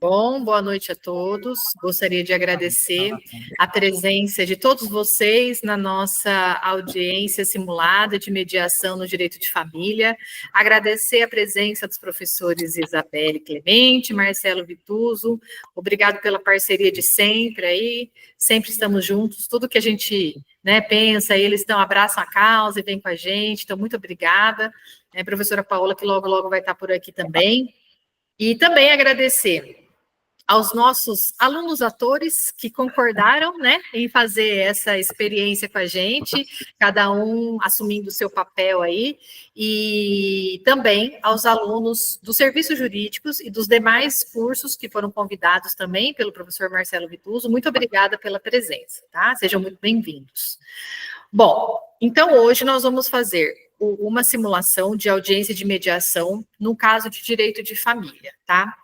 Bom, boa noite a todos. Gostaria de agradecer a presença de todos vocês na nossa audiência simulada de mediação no direito de família. Agradecer a presença dos professores Isabelle Clemente, Marcelo Vituso. Obrigado pela parceria de sempre aí. Sempre estamos juntos. Tudo que a gente pensa, eles abraçam a causa e vêm com a gente. Então, muito obrigada. Professora Paola, que logo vai estar por aqui também. E também agradecer aos nossos alunos atores que concordaram, em fazer essa experiência com a gente, cada um assumindo o seu papel aí, e também aos alunos dos serviços jurídicos e dos demais cursos que foram convidados também pelo professor Marcelo Vituso. Muito obrigada pela presença, tá? Sejam muito bem-vindos. Bom, então hoje nós vamos fazer uma simulação de audiência de mediação no caso de direito de família, tá?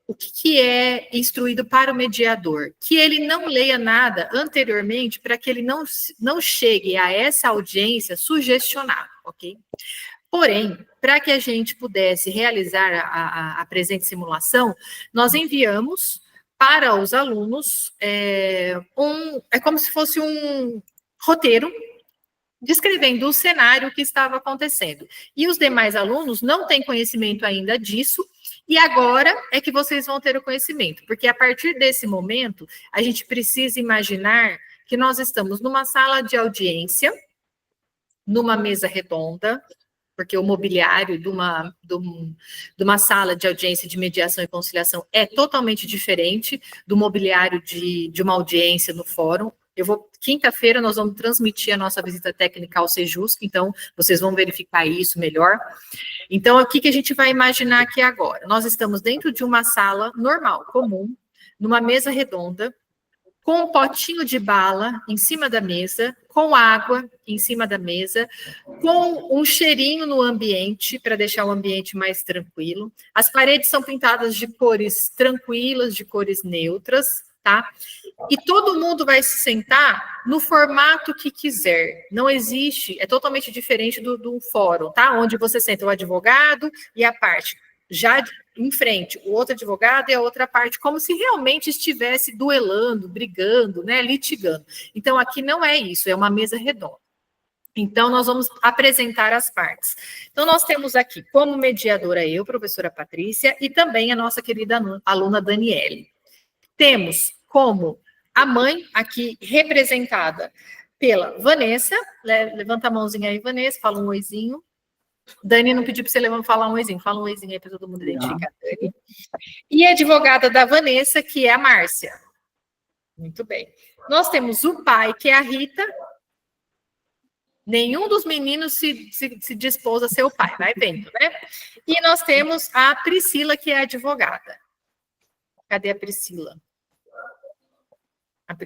O que é instruído para o mediador? Que ele não leia nada anteriormente para que ele não chegue a essa audiência sugestionado, ok? Porém, para que a gente pudesse realizar a presente simulação, nós enviamos para os alunos é como se fosse um roteiro descrevendo o cenário que estava acontecendo. E os demais alunos não têm conhecimento ainda disso, e agora é que vocês vão ter o conhecimento, porque a partir desse momento, a gente precisa imaginar que nós estamos numa sala de audiência, numa mesa redonda, porque o mobiliário de uma sala de audiência de mediação e conciliação é totalmente diferente do mobiliário de uma audiência no fórum. Quinta-feira nós vamos transmitir a nossa visita técnica ao Sejusc, então vocês vão verificar isso melhor. Então, o que a gente vai imaginar aqui agora? Nós estamos dentro de uma sala normal, comum, numa mesa redonda, com um potinho de bala em cima da mesa, com água em cima da mesa, com um cheirinho no ambiente, para deixar o ambiente mais tranquilo. As paredes são pintadas de cores tranquilas, de cores neutras, tá? E todo mundo vai se sentar no formato que quiser. Não existe, é totalmente diferente do fórum, tá? Onde você senta o advogado e a parte já em frente, o outro advogado e a outra parte, como se realmente estivesse duelando, brigando, litigando. Então, aqui não é isso, é uma mesa redonda. Então, nós vamos apresentar as partes. Então, nós temos aqui, como mediadora eu, professora Patrícia, e também a nossa querida aluna Daniele. Temos como a mãe aqui representada pela Vanessa, levanta a mãozinha aí, Vanessa, fala um oizinho. Dani não pediu para você falar um oizinho, fala um oizinho aí para todo mundo identificar. Dani. E a advogada da Vanessa, que é a Márcia. Muito bem. Nós temos o pai, que é a Rita. Nenhum dos meninos se dispôs a ser o pai, vai vendo, né? E nós temos a Priscila, que é a advogada. Cadê a Priscila?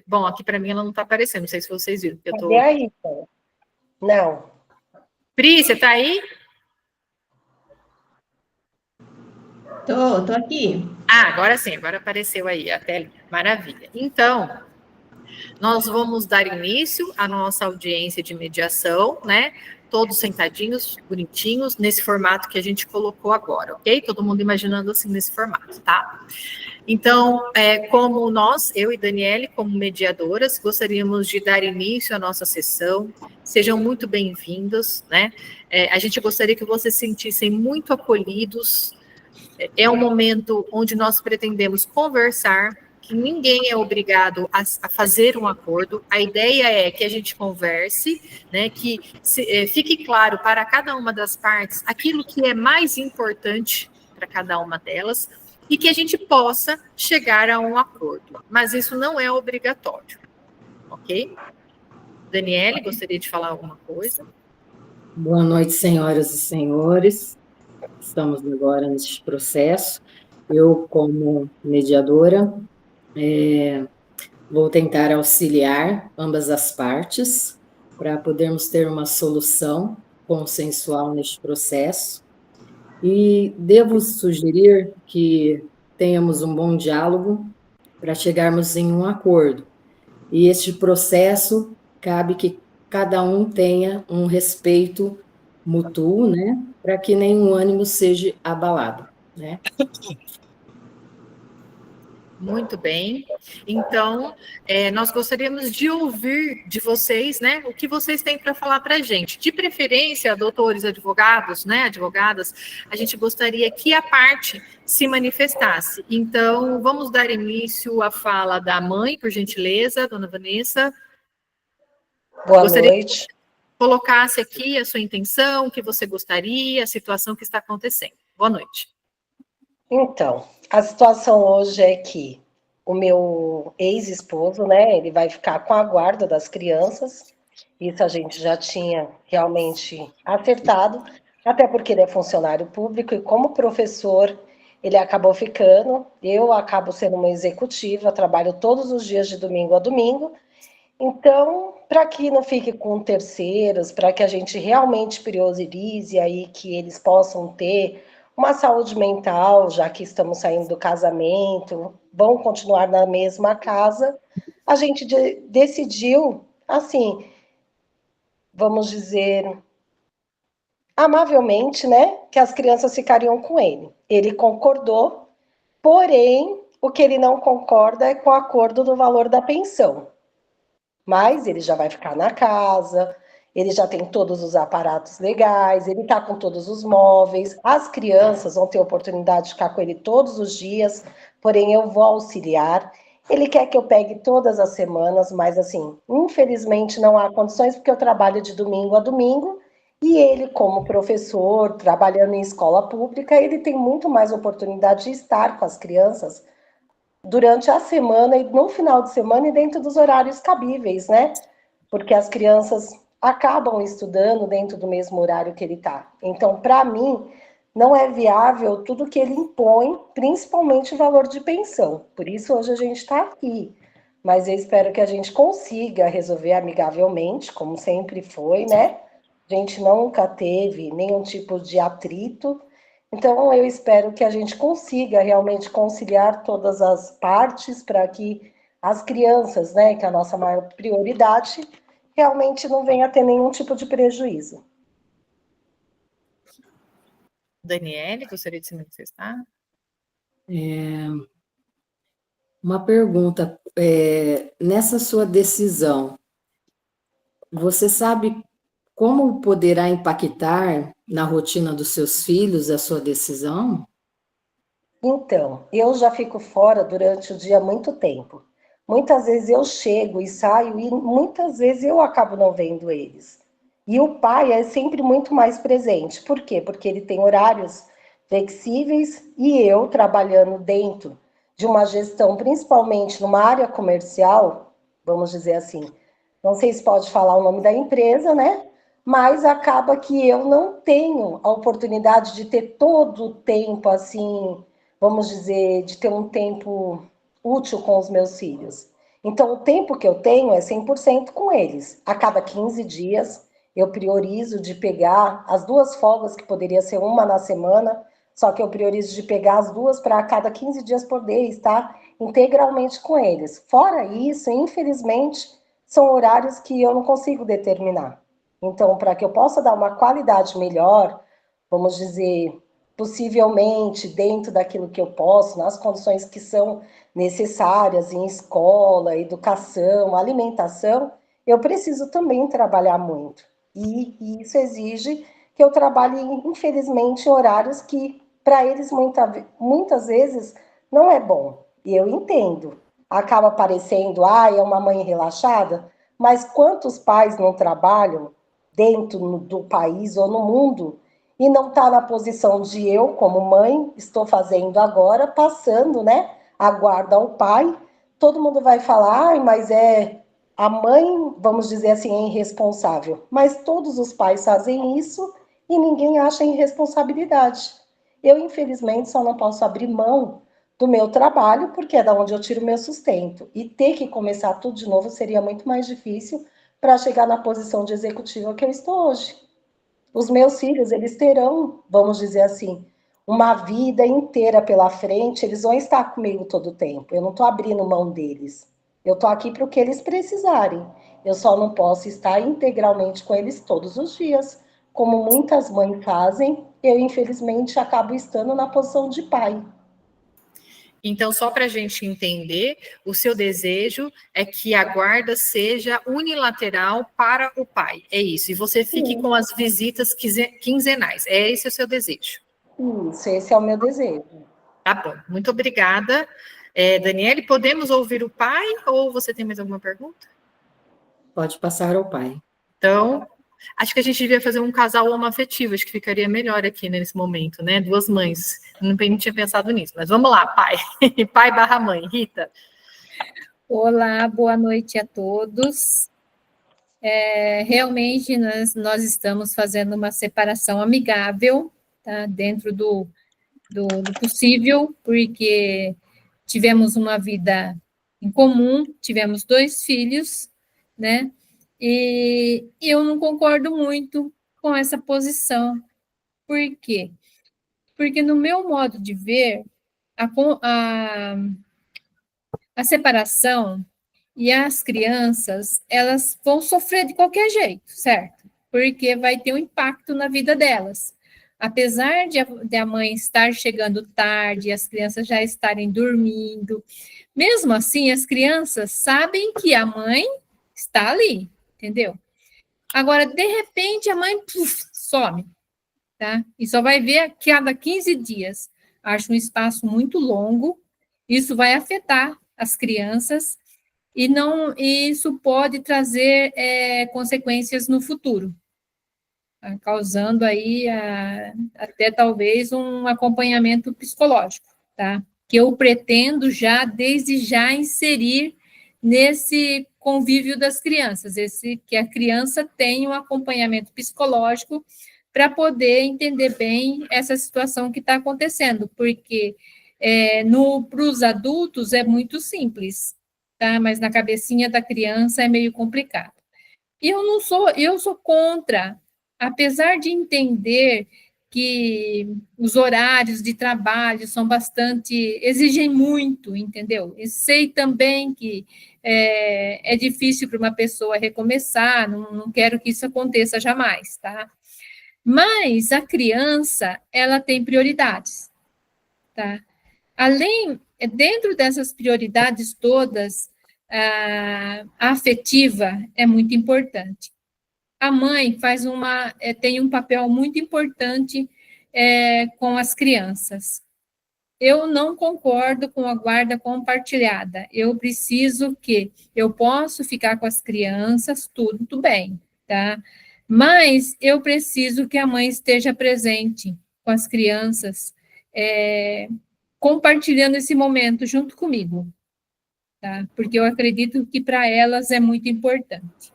Bom, aqui para mim ela não está aparecendo, não sei se vocês viram. Cadê a Rita? Não. Pri, você está aí? Tô aqui. Agora sim, agora apareceu aí a tela. Maravilha. Então, nós vamos dar início à nossa audiência de mediação, Todos sentadinhos, bonitinhos, nesse formato que a gente colocou agora, ok? Todo mundo imaginando assim nesse formato, tá? Então, como eu e Daniele, como mediadoras, gostaríamos de dar início à nossa sessão. Sejam muito bem-vindos, a gente gostaria que vocês se sentissem muito acolhidos. É um momento onde nós pretendemos conversar, que ninguém é obrigado a fazer um acordo. A ideia é que a gente converse, que fique claro para cada uma das partes aquilo que é mais importante para cada uma delas e que a gente possa chegar a um acordo. Mas isso não é obrigatório, ok? Daniele, gostaria de falar alguma coisa? Boa noite, senhoras e senhores. Estamos agora neste processo. Eu, como mediadora, vou tentar auxiliar ambas as partes para podermos ter uma solução consensual neste processo. E devo sugerir que tenhamos um bom diálogo para chegarmos em um acordo. E este processo cabe que cada um tenha um respeito mútuo, para que nenhum ânimo seja abalado, Muito bem. Então, nós gostaríamos de ouvir de vocês, né, o que vocês têm para falar para a gente. De preferência, doutores, advogados, né, advogadas, a gente gostaria que a parte se manifestasse. Então, vamos dar início à fala da mãe, por gentileza, dona Vanessa. Boa noite. Que colocasse aqui a sua intenção, o que você gostaria, a situação que está acontecendo. Boa noite. Então, a situação hoje é que o meu ex-esposo, né, ele vai ficar com a guarda das crianças. Isso a gente já tinha realmente acertado, até porque ele é funcionário público e como professor, ele acabou ficando. Eu acabo sendo uma executiva, trabalho todos os dias de domingo a domingo. Então, para que não fique com terceiros, para que a gente realmente priorize aí que eles possam ter uma saúde mental, já que estamos saindo do casamento, vão continuar na mesma casa, a gente decidiu, assim, vamos dizer, amavelmente, né, que as crianças ficariam com ele. Ele concordou, porém, o que ele não concorda é com o acordo do valor da pensão. Mas ele já vai ficar na casa, ele já tem todos os aparatos legais, ele está com todos os móveis, as crianças vão ter oportunidade de ficar com ele todos os dias, porém eu vou auxiliar. Ele quer que eu pegue todas as semanas, mas assim, infelizmente não há condições, porque eu trabalho de domingo a domingo, e ele, como professor, trabalhando em escola pública, ele tem muito mais oportunidade de estar com as crianças durante a semana e no final de semana e dentro dos horários cabíveis, né? Porque as crianças acabam estudando dentro do mesmo horário que ele está. Então, para mim, não é viável tudo que ele impõe, principalmente o valor de pensão. Por isso, hoje a gente está aqui. Mas eu espero que a gente consiga resolver amigavelmente, como sempre foi, né? A gente nunca teve nenhum tipo de atrito. Então, eu espero que a gente consiga realmente conciliar todas as partes para que as crianças, né, que é a nossa maior prioridade, realmente não venha a ter nenhum tipo de prejuízo. Daniele, gostaria de se manifestar? Uma pergunta, nessa sua decisão, você sabe como poderá impactar na rotina dos seus filhos a sua decisão? Então, eu já fico fora durante o dia há muito tempo. Muitas vezes eu chego e saio e muitas vezes eu acabo não vendo eles. E o pai é sempre muito mais presente. Por quê? Porque ele tem horários flexíveis e eu trabalhando dentro de uma gestão, principalmente numa área comercial, vamos dizer assim, não sei se pode falar o nome da empresa, né? Mas acaba que eu não tenho a oportunidade de ter todo o tempo assim, vamos dizer, de ter um tempo útil com os meus filhos. Então, o tempo que eu tenho é 100% com eles. A cada 15 dias, eu priorizo de pegar as duas folgas, que poderia ser uma na semana, só que eu priorizo de pegar as duas para a cada 15 dias poder estar integralmente com eles. Fora isso, infelizmente, são horários que eu não consigo determinar. Então, para que eu possa dar uma qualidade melhor, vamos dizer, possivelmente dentro daquilo que eu posso, nas condições que são necessárias em escola, educação, alimentação, eu preciso também trabalhar muito. E isso exige que eu trabalhe, infelizmente, em horários que, para eles, muitas vezes, não é bom. E eu entendo. Acaba parecendo, é uma mãe relaxada, mas quantos pais não trabalham dentro do país ou no mundo e não está na posição de eu, como mãe, estou fazendo agora, passando, né, a guarda ao pai. Todo mundo vai falar, mas a mãe, vamos dizer assim, é irresponsável. Mas todos os pais fazem isso e ninguém acha irresponsabilidade. Eu, infelizmente, só não posso abrir mão do meu trabalho, porque é da onde eu tiro o meu sustento. E ter que começar tudo de novo seria muito mais difícil para chegar na posição de executiva que eu estou hoje. Os meus filhos, eles terão, vamos dizer assim, uma vida inteira pela frente, eles vão estar comigo todo o tempo. Eu não estou abrindo mão deles. Eu estou aqui para o que eles precisarem. Eu só não posso estar integralmente com eles todos os dias, como muitas mães fazem. Eu, infelizmente, acabo estando na posição de pai. Então, só para a gente entender, o seu desejo é que a guarda seja unilateral para o pai, é isso. E você fique com as visitas quinzenais, é esse o seu desejo. Isso, esse é o meu desejo. Tá bom, muito obrigada. Daniele, podemos ouvir o pai ou você tem mais alguma pergunta? Pode passar ao pai. Então, acho que a gente devia fazer um casal homoafetivo, acho que ficaria melhor aqui nesse momento, né? Duas mães. Não tinha pensado nisso, mas vamos lá, pai. Pai barra mãe. Rita. Olá, boa noite a todos. Realmente, nós estamos fazendo uma separação amigável, tá? Dentro do possível, porque tivemos uma vida em comum, tivemos 2 filhos, né? E eu não concordo muito com essa posição. Por quê? Porque, no meu modo de ver, a separação e as crianças, elas vão sofrer de qualquer jeito, certo? Porque vai ter um impacto na vida delas. Apesar de a mãe estar chegando tarde, as crianças já estarem dormindo, mesmo assim, as crianças sabem que a mãe está ali, entendeu? Agora, de repente, a mãe some, tá? E só vai ver a cada 15 dias. Acho um espaço muito longo, isso vai afetar as crianças, e isso pode trazer consequências no futuro, tá? Causando aí até talvez um acompanhamento psicológico, tá? Que eu pretendo desde já inserir nesse convívio das crianças, que a criança tenha um acompanhamento psicológico para poder entender bem essa situação que está acontecendo, porque para os adultos é muito simples, tá? Mas na cabecinha da criança é meio complicado. E eu sou contra, apesar de entender que os horários de trabalho exigem muito, entendeu? E sei também que é difícil para uma pessoa recomeçar, não quero que isso aconteça jamais, tá? Mas a criança, ela tem prioridades, tá? Dentro dessas prioridades todas, a afetiva é muito importante. A mãe tem um papel muito importante com as crianças. Eu não concordo com a guarda compartilhada. Eu posso ficar com as crianças, tudo bem, tá? Mas eu preciso que a mãe esteja presente com as crianças, compartilhando esse momento junto comigo, tá? Porque eu acredito que para elas é muito importante.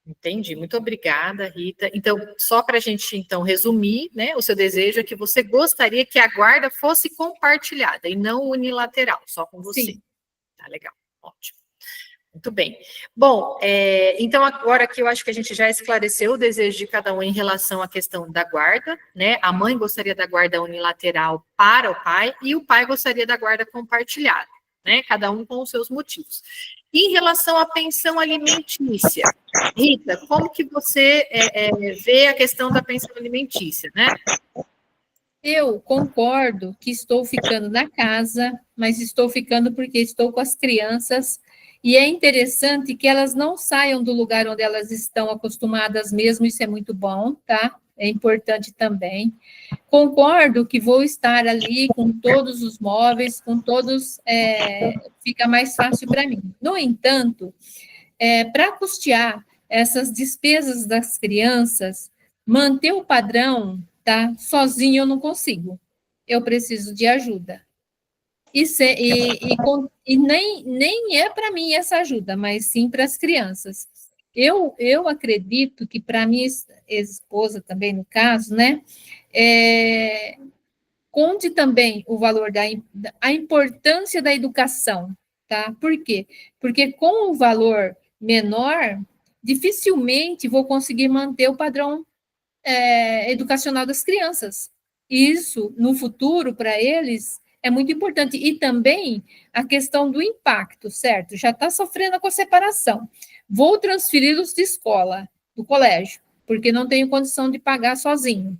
Entendi, muito obrigada, Rita. Então, só para a gente então resumir, né? O seu desejo é que você gostaria que a guarda fosse compartilhada e não unilateral, só com você. Sim. Tá legal, ótimo. Muito bem. Bom, então agora que eu acho que a gente já esclareceu o desejo de cada um em relação à questão da guarda, né? A mãe gostaria da guarda unilateral para o pai e o pai gostaria da guarda compartilhada, né? Cada um com os seus motivos. Em relação à pensão alimentícia, Rita, como que você vê a questão da pensão alimentícia, né? Eu concordo que estou ficando na casa, mas estou ficando porque estou com as crianças, e é interessante que elas não saiam do lugar onde elas estão acostumadas mesmo, isso é muito bom, tá? É importante também. Concordo que vou estar ali com todos os móveis, fica mais fácil para mim. No entanto, para custear essas despesas das crianças, manter o padrão, tá? Sozinho eu não consigo. Eu preciso de ajuda. E nem é para mim essa ajuda, mas sim para as crianças. Eu acredito que para minha esposa também, no caso, né? Conte também o valor a importância da educação, tá? Por quê? Porque com o valor menor, dificilmente vou conseguir manter o padrão educacional das crianças. Isso, no futuro, para eles, é muito importante. E também a questão do impacto, certo? Já está sofrendo com a separação. Vou transferi-los de escola, do colégio, porque não tenho condição de pagar sozinho.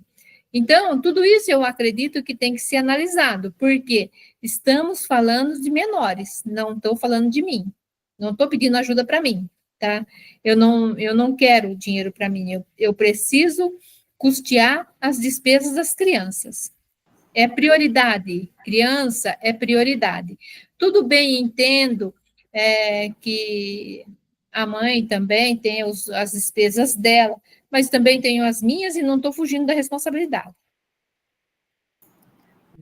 Então, tudo isso eu acredito que tem que ser analisado, porque estamos falando de menores, não estou falando de mim, não estou pedindo ajuda para mim, tá? Eu não quero dinheiro para mim, eu preciso custear as despesas das crianças. É prioridade, criança é prioridade. Tudo bem, entendo que a mãe também tem as despesas dela, mas também tenho as minhas e não estou fugindo da responsabilidade.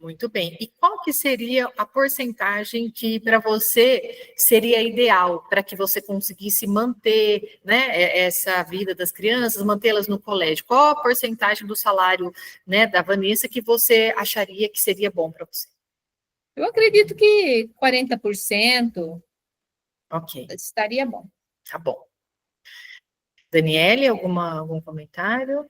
Muito bem. E qual que seria a porcentagem que para você seria ideal para que você conseguisse manter, né, essa vida das crianças, mantê-las no colégio? Qual a porcentagem do salário, né, da Vanessa que você acharia que seria bom para você? Eu acredito que 40% Ok, estaria bom. tá bom. Daniele, algum comentário?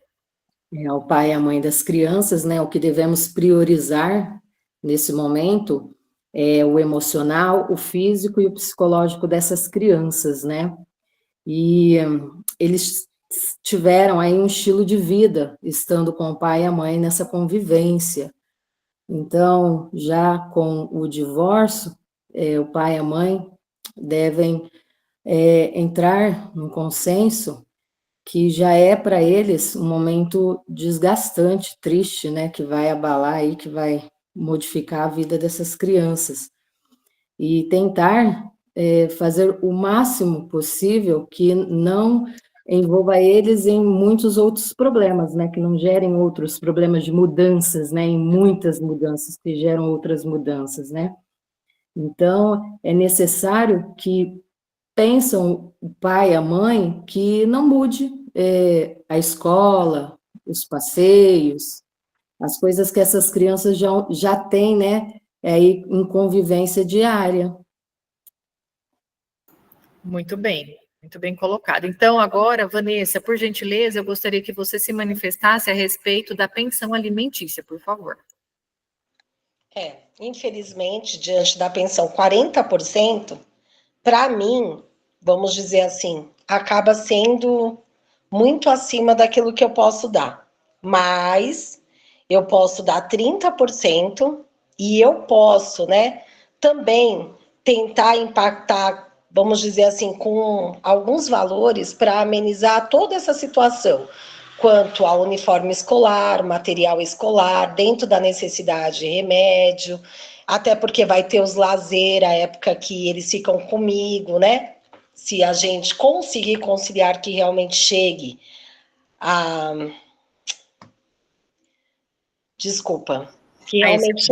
O pai e a mãe das crianças, né? O que devemos priorizar nesse momento é o emocional, o físico e o psicológico dessas crianças, né? E eles tiveram aí um estilo de vida estando com o pai e a mãe nessa convivência. Então, já com o divórcio, o pai e a mãe devem entrar num consenso que já é para eles um momento desgastante, triste, né, que vai abalar aí, que vai modificar a vida dessas crianças. E tentar fazer o máximo possível que não envolva eles em muitos outros problemas, né, que não gerem outros problemas de mudanças, né, em muitas mudanças que geram outras mudanças, né. Então, é necessário que pensam o pai, a mãe, que não mude a escola, os passeios, as coisas que essas crianças já têm, né, aí em convivência diária. Muito bem colocado. Então, agora, Vanessa, por gentileza, eu gostaria que você se manifestasse a respeito da pensão alimentícia, por favor. Infelizmente, diante da pensão 40%, para mim, vamos dizer assim, acaba sendo muito acima daquilo que eu posso dar. Mas eu posso dar 30% e eu posso, né, também tentar impactar, vamos dizer assim, com alguns valores para amenizar toda essa situação, quanto ao uniforme escolar, material escolar, dentro da necessidade de remédio, até porque vai ter os lazer, a época que eles ficam comigo, né? Se a gente conseguir conciliar que realmente chegue a... Desculpa. Que realmente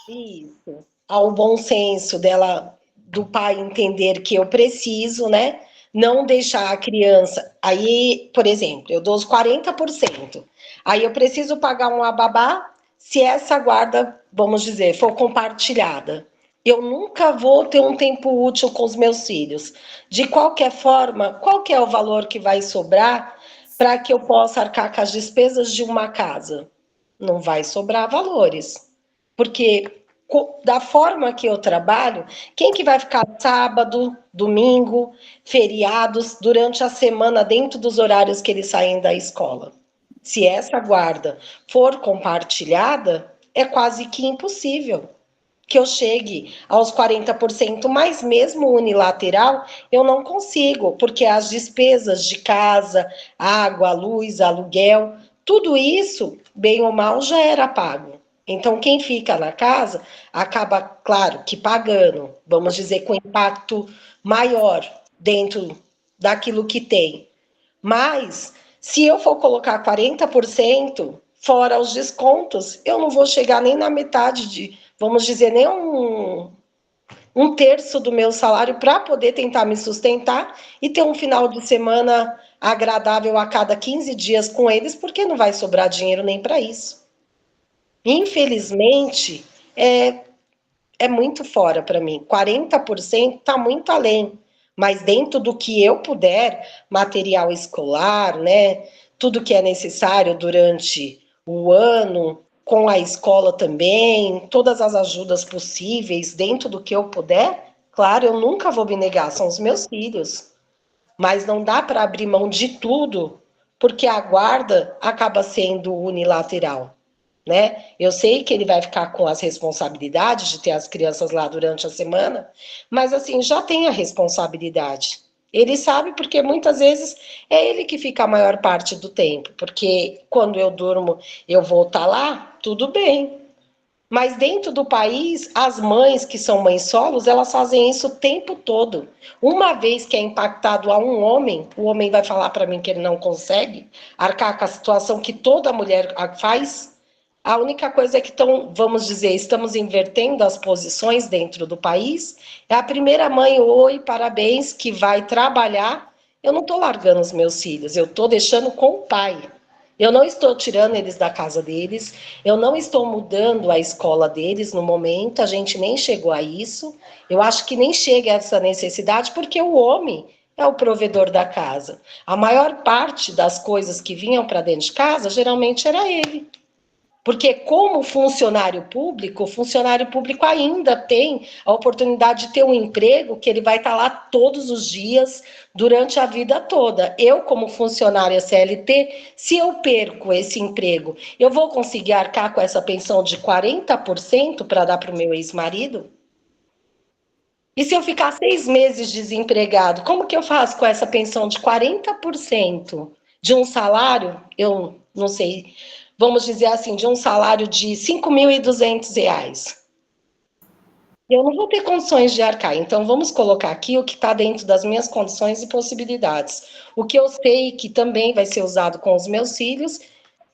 isso, ao bom senso dela, do pai entender que eu preciso, né? Não deixar a criança. Aí, por exemplo, eu dou os 40%. Aí eu preciso pagar um babá se essa guarda, vamos dizer, for compartilhada. Eu nunca vou ter um tempo útil com os meus filhos. De qualquer forma, qual que é o valor que vai sobrar para que eu possa arcar com as despesas de uma casa? Não vai sobrar valores. Porque da forma que eu trabalho, quem que vai ficar sábado, domingo, feriados, durante a semana, dentro dos horários que eles saem da escola? Se essa guarda for compartilhada, é quase que impossível que eu chegue aos 40%, mas mesmo unilateral, eu não consigo, porque as despesas de casa, água, luz, aluguel, tudo isso, bem ou mal, já era pago. Então, quem fica na casa acaba, claro, que pagando, vamos dizer, com impacto maior dentro daquilo que tem. Mas, se eu for colocar 40%, fora os descontos, eu não vou chegar nem na metade de, vamos dizer, nem um terço do meu salário para poder tentar me sustentar e ter um final de semana agradável a cada 15 dias com eles, porque não vai sobrar dinheiro nem para isso. Infelizmente, é muito fora para mim. 40% está muito além. Mas dentro do que eu puder, material escolar, né? Tudo que é necessário durante o ano, com a escola também, todas as ajudas possíveis, dentro do que eu puder, claro, eu nunca vou me negar, são os meus filhos. Mas não dá para abrir mão de tudo, porque a guarda acaba sendo unilateral. né? Eu sei que ele vai ficar com as responsabilidades de ter as crianças lá durante a semana, mas assim, já tem a responsabilidade. Ele sabe porque muitas vezes é ele que fica a maior parte do tempo, porque quando eu durmo, eu vou estar lá, tudo bem. Mas dentro do país, as mães que são mães solos, elas fazem isso o tempo todo. Uma vez que é impactado a um homem, o homem vai falar para mim que ele não consegue arcar com a situação que toda mulher faz. A única coisa é que estão, vamos dizer, estamos invertendo as posições dentro do país. É a primeira mãe, oi, parabéns, que vai trabalhar. Eu não estou largando os meus filhos, eu estou deixando com o pai. Eu não estou tirando eles da casa deles, eu não estou mudando a escola deles no momento, a gente nem chegou a isso. Eu acho que nem chega a essa necessidade, porque o homem é o provedor da casa. A maior parte das coisas que vinham para dentro de casa, geralmente era ele. Porque, como o funcionário público ainda tem a oportunidade de ter um emprego que ele vai estar lá todos os dias, durante a vida toda. Eu, como funcionária CLT, se eu perco esse emprego, eu vou conseguir arcar com essa pensão de 40% para dar para o meu ex-marido? E se eu ficar 6 meses desempregado, como que eu faço com essa pensão de 40% de um salário? Eu não sei, vamos dizer assim, de um salário de R$ 5.200. Eu não vou ter condições de arcar. Então, vamos colocar aqui o que está dentro das minhas condições e possibilidades. O que eu sei que também vai ser usado com os meus filhos.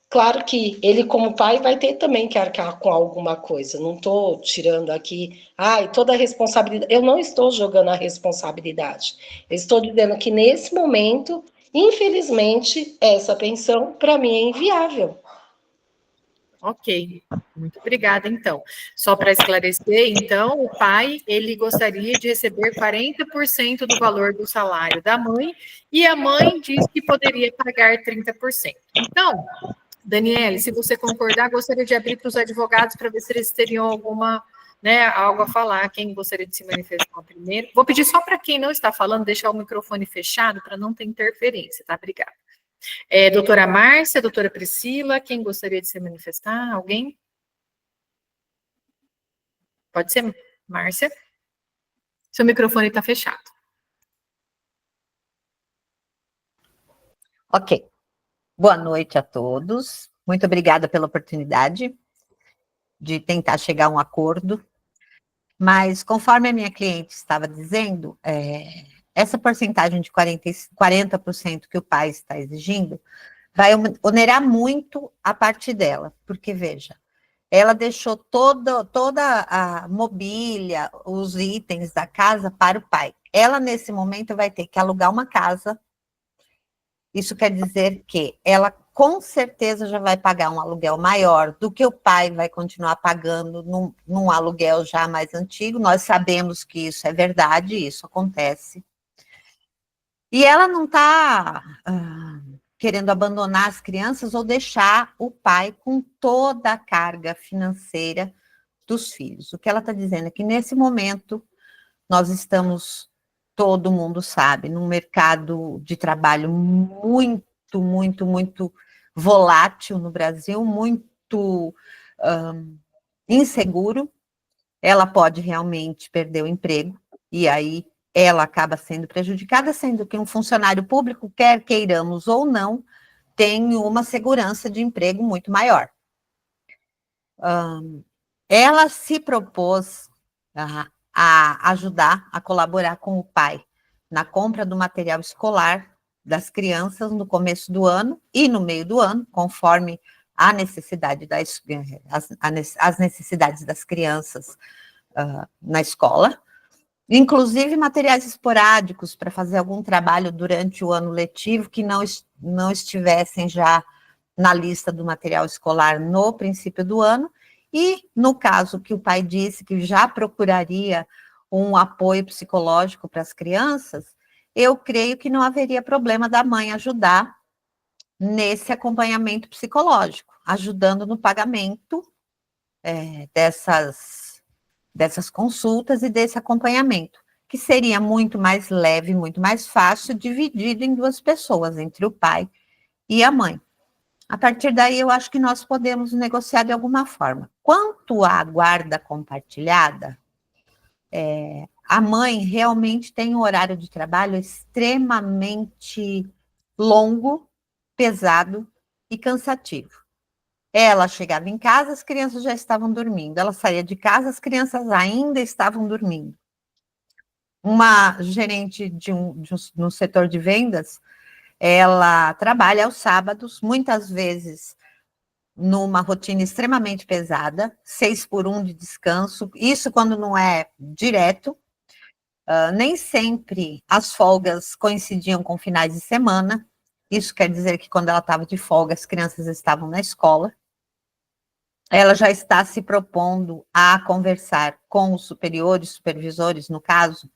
Claro que ele, como pai, vai ter também que arcar com alguma coisa. Não estou tirando aqui, toda a responsabilidade. Eu não estou jogando a responsabilidade. Eu estou dizendo que, nesse momento, infelizmente, essa pensão, para mim, é inviável. Ok, muito obrigada, então. Só para esclarecer, então, o pai, ele gostaria de receber 40% do valor do salário da mãe, e a mãe diz que poderia pagar 30%. Então, Daniele, se você concordar, gostaria de abrir para os advogados para ver se eles teriam alguma, né, algo a falar. Quem gostaria de se manifestar primeiro? Vou pedir só para quem não está falando, deixar o microfone fechado para não ter interferência, tá? Obrigada. Doutora Márcia, doutora Priscila, quem gostaria de se manifestar? Alguém? Pode ser, Márcia? Seu microfone está fechado. Ok. Boa noite a todos. Muito obrigada pela oportunidade de tentar chegar a um acordo. Mas, conforme a minha cliente estava dizendo, essa porcentagem de 40% que o pai está exigindo vai onerar muito a parte dela, porque, veja, ela deixou toda a mobília, os itens da casa para o pai. Ela, nesse momento, vai ter que alugar uma casa. Isso quer dizer que ela, com certeza, já vai pagar um aluguel maior do que o pai vai continuar pagando num aluguel já mais antigo. Nós sabemos que isso é verdade, isso acontece. E ela não está querendo abandonar as crianças ou deixar o pai com toda a carga financeira dos filhos. O que ela está dizendo é que, nesse momento, nós estamos, todo mundo sabe, num mercado de trabalho muito, muito, muito volátil no Brasil, muito inseguro. Ela pode realmente perder o emprego, e aí ela acaba sendo prejudicada, sendo que um funcionário público, quer queiramos ou não, tem uma segurança de emprego muito maior. Ela se propôs a ajudar, a colaborar com o pai na compra do material escolar das crianças no começo do ano e no meio do ano, conforme a necessidade as necessidades das crianças na escola, inclusive materiais esporádicos para fazer algum trabalho durante o ano letivo que não estivessem já na lista do material escolar no princípio do ano. E, no caso que o pai disse que já procuraria um apoio psicológico para as crianças, eu creio que não haveria problema da mãe ajudar nesse acompanhamento psicológico, ajudando no pagamento dessas consultas e desse acompanhamento, que seria muito mais leve, muito mais fácil, dividido em duas pessoas, entre o pai e a mãe. A partir daí, eu acho que nós podemos negociar de alguma forma. Quanto à guarda compartilhada, a mãe realmente tem um horário de trabalho extremamente longo, pesado e cansativo. Ela chegava em casa, as crianças já estavam dormindo. Ela saía de casa, as crianças ainda estavam dormindo. Uma gerente no setor de vendas, ela trabalha aos sábados, muitas vezes numa rotina extremamente pesada, 6x1 de descanso, isso quando não é direto. Nem sempre as folgas coincidiam com finais de semana, isso quer dizer que quando ela estava de folga, as crianças estavam na escola. Ela já está se propondo a conversar com os superiores, supervisores, no caso,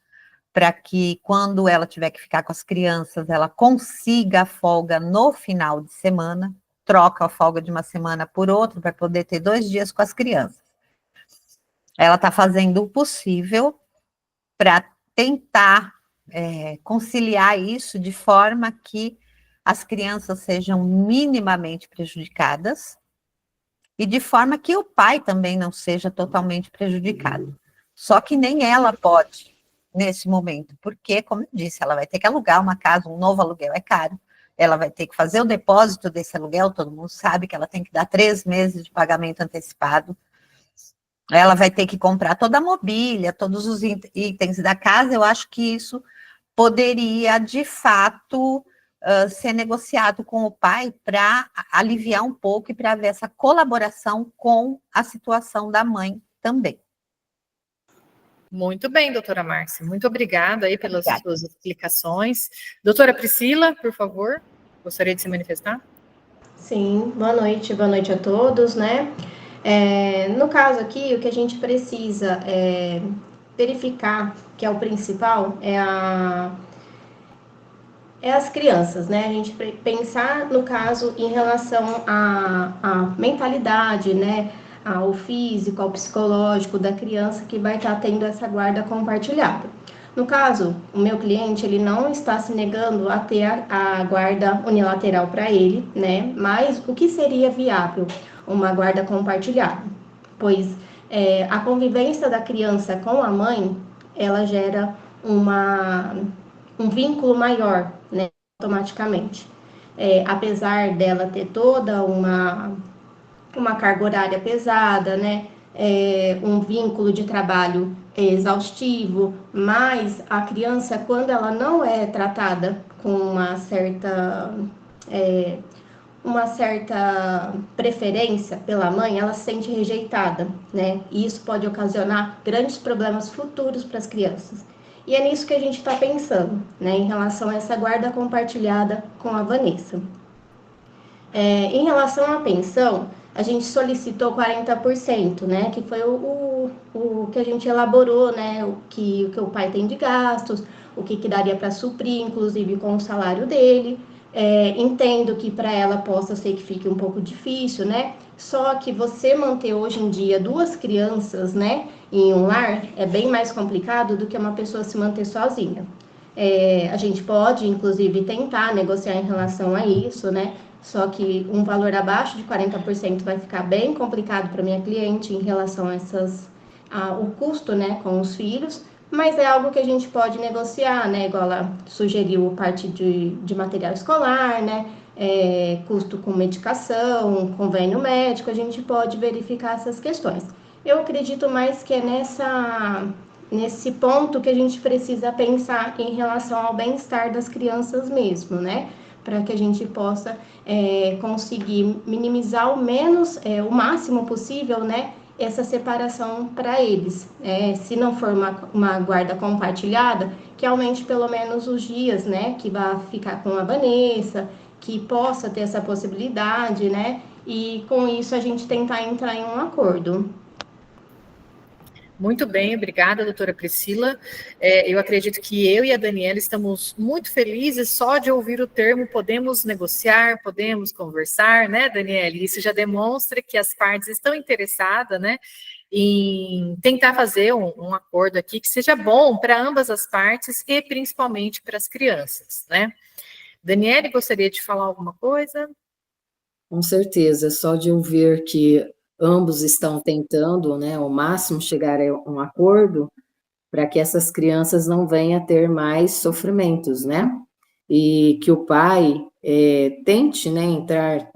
para que quando ela tiver que ficar com as crianças, ela consiga a folga no final de semana, troca a folga de uma semana por outra, para poder ter 2 dias com as crianças. Ela está fazendo o possível para tentar conciliar isso de forma que as crianças sejam minimamente prejudicadas e de forma que o pai também não seja totalmente prejudicado. Só que nem ela pode, nesse momento, porque, como eu disse, ela vai ter que alugar uma casa, um novo aluguel é caro, ela vai ter que fazer o depósito desse aluguel, todo mundo sabe que ela tem que dar 3 meses de pagamento antecipado, ela vai ter que comprar toda a mobília, todos os itens da casa. Eu acho que isso poderia, de fato, ser negociado com o pai para aliviar um pouco e para haver essa colaboração com a situação da mãe também. Muito bem, doutora Márcia. Muito obrigada aí pelas suas explicações. Doutora Priscila, por favor, gostaria de se manifestar? Sim, boa noite a todos, né? No caso aqui, o que a gente precisa verificar, que é o principal, é as crianças, né? A gente pensar, no caso, em relação à mentalidade, né? Ao físico, ao psicológico da criança que vai estar tendo essa guarda compartilhada. No caso, o meu cliente, ele não está se negando a ter a guarda unilateral para ele, né? Mas o que seria viável? Uma guarda compartilhada. Pois a convivência da criança com a mãe, ela gera um vínculo maior, né, automaticamente. Apesar dela ter toda uma carga horária pesada, né, um vínculo de trabalho exaustivo, mas a criança, quando ela não é tratada com uma certa preferência pela mãe, ela se sente rejeitada, né? E isso pode ocasionar grandes problemas futuros para as crianças. E é nisso que a gente está pensando, né? Em relação a essa guarda compartilhada com a Vanessa. Em relação à pensão, a gente solicitou 40%, né? Que foi o que a gente elaborou, né? O que o pai tem de gastos, o que daria para suprir, inclusive com o salário dele. Entendo que para ela possa ser que fique um pouco difícil, né? Só que você manter hoje em dia 2 crianças, né, em um lar, é bem mais complicado do que uma pessoa se manter sozinha. A gente pode, inclusive, tentar negociar em relação a isso, né? Só que um valor abaixo de 40% vai ficar bem complicado para minha cliente em relação a o custo, né, com os filhos. Mas é algo que a gente pode negociar, né? Igual ela sugeriu parte de material escolar, né? Custo com medicação, convênio médico, a gente pode verificar essas questões. Eu acredito mais que é nesse ponto que a gente precisa pensar em relação ao bem-estar das crianças mesmo, né? Para que a gente possa conseguir minimizar o máximo possível, né? Essa separação para eles. Se não for uma guarda compartilhada, que aumente pelo menos os dias, né? Que vá ficar com a Vanessa, que possa ter essa possibilidade, né? E com isso a gente tentar entrar em um acordo. Muito bem, obrigada, doutora Priscila. Eu acredito que eu e a Daniela estamos muito felizes só de ouvir o termo podemos negociar, podemos conversar, né, Daniela? Isso já demonstra que as partes estão interessadas, né, em tentar fazer um acordo aqui que seja bom para ambas as partes e principalmente para as crianças, né? Daniela, gostaria de falar alguma coisa? Com certeza, só de eu ver que ambos estão tentando, né, ao máximo chegar a um acordo, para que essas crianças não venham a ter mais sofrimentos, né? E que o pai tente, né, entrar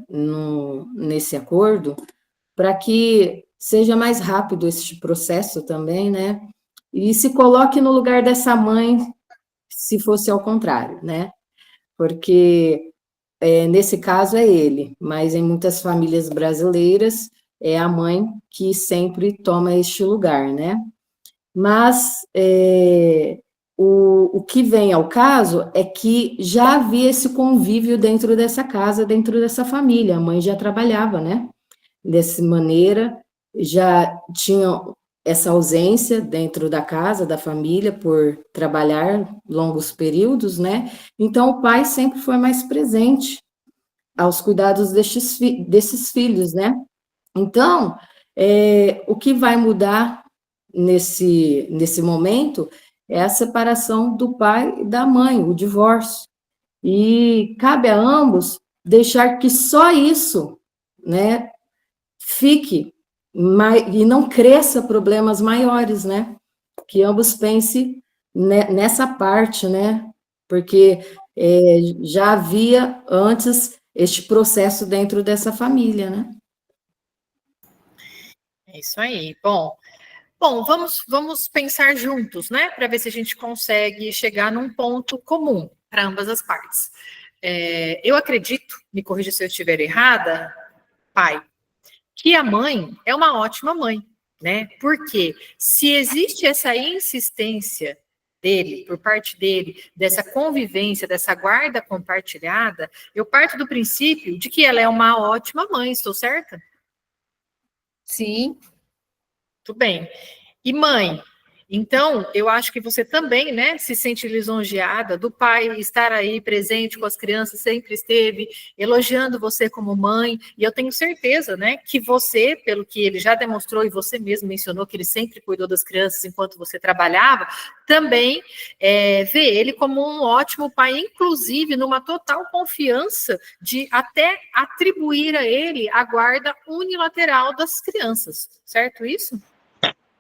nesse acordo para que seja mais rápido esse processo também, né? E se coloque no lugar dessa mãe, se fosse ao contrário, né? Porque nesse caso é ele, mas em muitas famílias brasileiras é a mãe que sempre toma este lugar, né? Mas o que vem ao caso é que já havia esse convívio dentro dessa casa, dentro dessa família. A mãe já trabalhava, né? Dessa maneira, já tinha essa ausência dentro da casa, da família, por trabalhar longos períodos, né? Então, o pai sempre foi mais presente aos cuidados desses filhos, né? Então, o que vai mudar nesse momento é a separação do pai e da mãe, o divórcio. E cabe a ambos deixar que só isso, né, fique e não cresça problemas maiores, né? Que ambos pensem nessa parte, né? Porque já havia antes este processo dentro dessa família, né? É isso aí. Bom, vamos pensar juntos, né? Para ver se a gente consegue chegar num ponto comum para ambas as partes. Eu acredito, me corrija se eu estiver errada, pai, que a mãe é uma ótima mãe, né? Porque se existe essa insistência dele, por parte dele, dessa convivência, dessa guarda compartilhada, eu parto do princípio de que ela é uma ótima mãe, estou certa? Sim. Tudo bem. E mãe, então, eu acho que você também, né, se sente lisonjeada do pai estar aí presente com as crianças, sempre esteve elogiando você como mãe, e eu tenho certeza, né, que você, pelo que ele já demonstrou, e você mesmo mencionou que ele sempre cuidou das crianças enquanto você trabalhava, também vê ele como um ótimo pai, inclusive numa total confiança de até atribuir a ele a guarda unilateral das crianças, certo isso?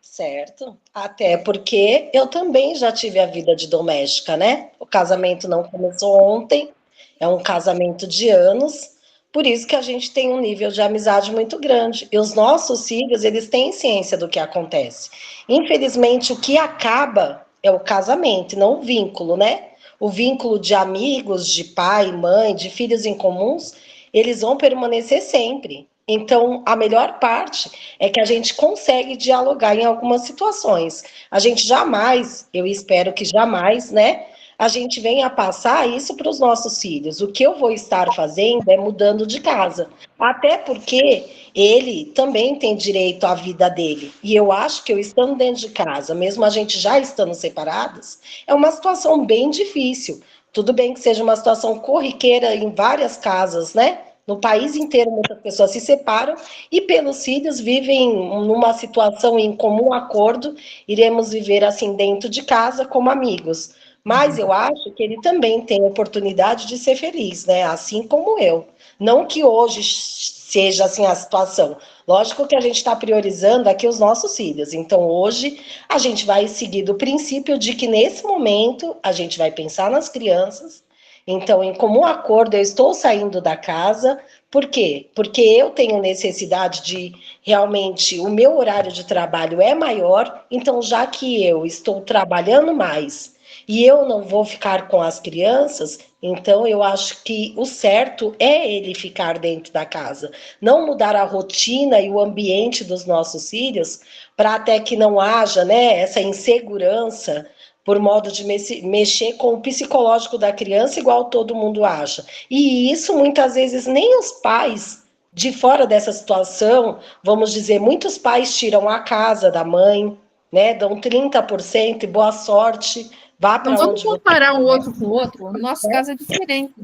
Certo. Até porque eu também já tive a vida de doméstica, né? O casamento não começou ontem, é um casamento de anos, por isso que a gente tem um nível de amizade muito grande. E os nossos filhos, eles têm ciência do que acontece. Infelizmente, o que acaba é o casamento, não o vínculo, né? O vínculo de amigos, de pai, mãe, de filhos em comuns, eles vão permanecer sempre. Então, a melhor parte é que a gente consegue dialogar em algumas situações. A gente jamais, eu espero que jamais, né? A gente venha a passar isso para os nossos filhos. O que eu vou estar fazendo é mudando de casa. Até porque ele também tem direito à vida dele. E eu acho que eu estando dentro de casa, mesmo a gente já estando separados, é uma situação bem difícil. Tudo bem que seja uma situação corriqueira em várias casas, né? No país inteiro, muitas pessoas se separam e, pelos filhos, vivem numa situação em comum acordo. Iremos viver assim dentro de casa como amigos. Mas eu acho que ele também tem oportunidade de ser feliz, né? Assim como eu. Não que hoje seja assim a situação. Lógico que a gente está priorizando aqui os nossos filhos. Então, hoje, a gente vai seguir do princípio de que, nesse momento, a gente vai pensar nas crianças. Então, em comum acordo, eu estou saindo da casa. Por quê? Porque eu tenho necessidade de, realmente, o meu horário de trabalho é maior. Então, já que eu estou trabalhando mais e eu não vou ficar com as crianças, então eu acho que o certo é ele ficar dentro da casa. Não mudar a rotina e o ambiente dos nossos filhos para até que não haja, né, essa insegurança por modo de mexer com o psicológico da criança, igual todo mundo acha. E isso, muitas vezes, nem os pais de fora dessa situação, vamos dizer, muitos pais tiram a casa da mãe, né, dão 30% e boa sorte, vá para Não onde vamos você comparar um quiser. outro com o outro, o nosso caso é diferente.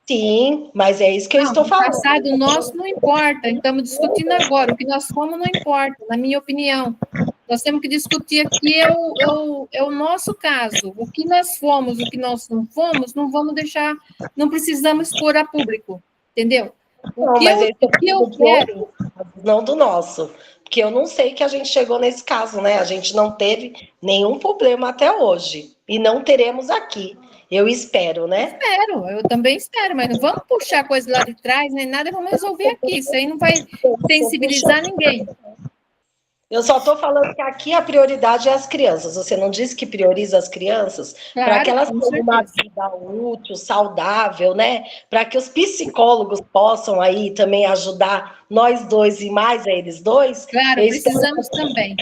Sim, mas é isso que eu estou O falando. passado nosso não importa, estamos discutindo agora, o que nós fomos não importa, na minha opinião. Nós temos que discutir aqui é o nosso caso. O que nós fomos, o que nós não fomos, não vamos deixar, não precisamos expor a público, entendeu? Não, mas esse é o quero, não do nosso. Porque eu não sei que a gente chegou nesse caso, né? A gente não teve nenhum problema até hoje. E não teremos aqui. Eu espero, né? Eu também espero, mas não vamos puxar coisa lá de trás, nem nada, vamos resolver aqui. Isso aí não vai sensibilizar ninguém. Eu só estou falando que aqui a prioridade é as crianças. Você não disse que prioriza as crianças? Claro, para que elas com tenham uma certeza. vida útil, saudável, né? Para que os psicólogos possam aí também ajudar nós dois e mais a eles dois. Claro, Eu espero precisamos também.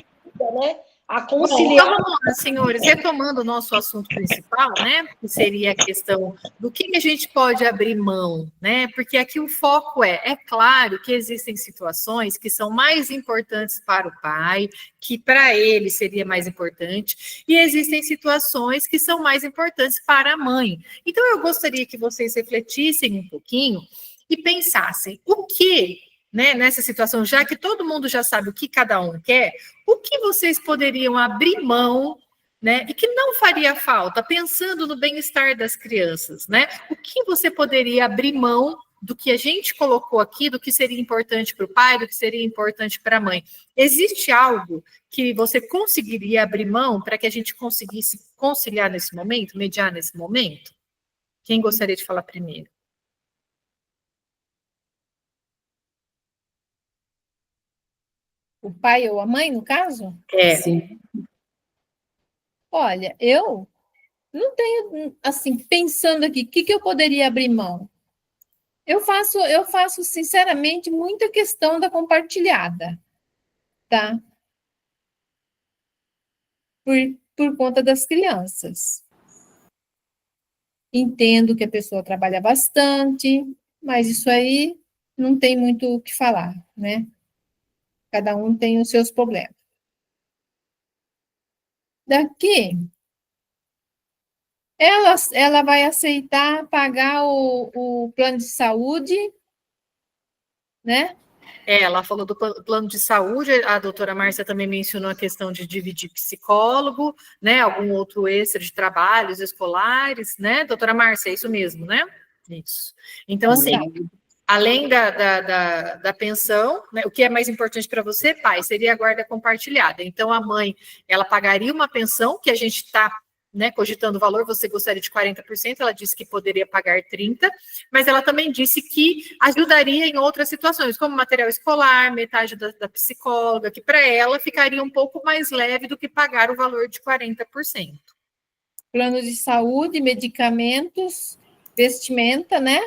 né, a Bom, conciliar. então vamos lá, senhores, retomando o nosso assunto principal, né, que seria a questão do que a gente pode abrir mão, né, porque aqui o foco é claro que existem situações que são mais importantes para o pai, que para ele seria mais importante, e existem situações que são mais importantes para a mãe. Então eu gostaria que vocês refletissem um pouquinho e pensassem o que, né, nessa situação, já que todo mundo já sabe o que cada um quer, o que vocês poderiam abrir mão, né, e que não faria falta, pensando no bem-estar das crianças, né? O que você poderia abrir mão do que a gente colocou aqui, do que seria importante para o pai, do que seria importante para a mãe? Existe algo que você conseguiria abrir mão para que a gente conseguisse conciliar nesse momento, mediar nesse momento? Quem gostaria de falar primeiro? O pai ou a mãe, no caso? Sim. Olha, eu não tenho, assim, pensando aqui, o que eu poderia abrir mão? Eu faço, sinceramente, muita questão da compartilhada, tá? Por conta das crianças. Entendo que a pessoa trabalha bastante, mas isso aí não tem muito o que falar, né? Cada um tem os seus problemas. Daqui, ela vai aceitar pagar o plano de saúde, né? Ela falou do plano de saúde, a doutora Márcia também mencionou a questão de dividir psicólogo, né? Algum outro extra de trabalhos escolares, né? Doutora Márcia, é isso mesmo, né? Isso. Então, assim, além da pensão, né, o que é mais importante para você, pai, seria a guarda compartilhada. Então, a mãe, ela pagaria uma pensão, que a gente está, né, cogitando o valor, você gostaria de 40%, ela disse que poderia pagar 30%, mas ela também disse que ajudaria em outras situações, como material escolar, metade da psicóloga, que para ela ficaria um pouco mais leve do que pagar o valor de 40%. Plano de saúde, medicamentos, vestimenta, né?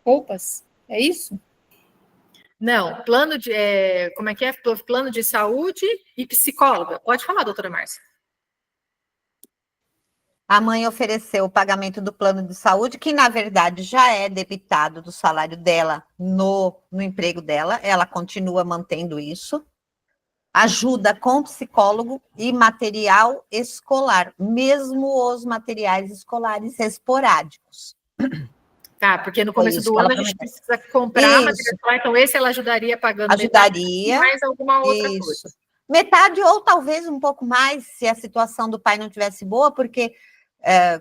Roupas, é isso? Não, plano de, como é que é? Plano de saúde e psicóloga. Pode falar, doutora Márcia. A mãe ofereceu o pagamento do plano de saúde, que na verdade já é debitado do salário dela no emprego dela, ela continua mantendo isso. Ajuda com psicólogo e material escolar, mesmo os materiais escolares esporádicos. Tá, porque no começo do ano a gente precisa comprar material escolar, então esse ela ajudaria pagando ajudaria, metade, mais alguma outra coisa. Metade ou talvez um pouco mais, se a situação do pai não tivesse boa, porque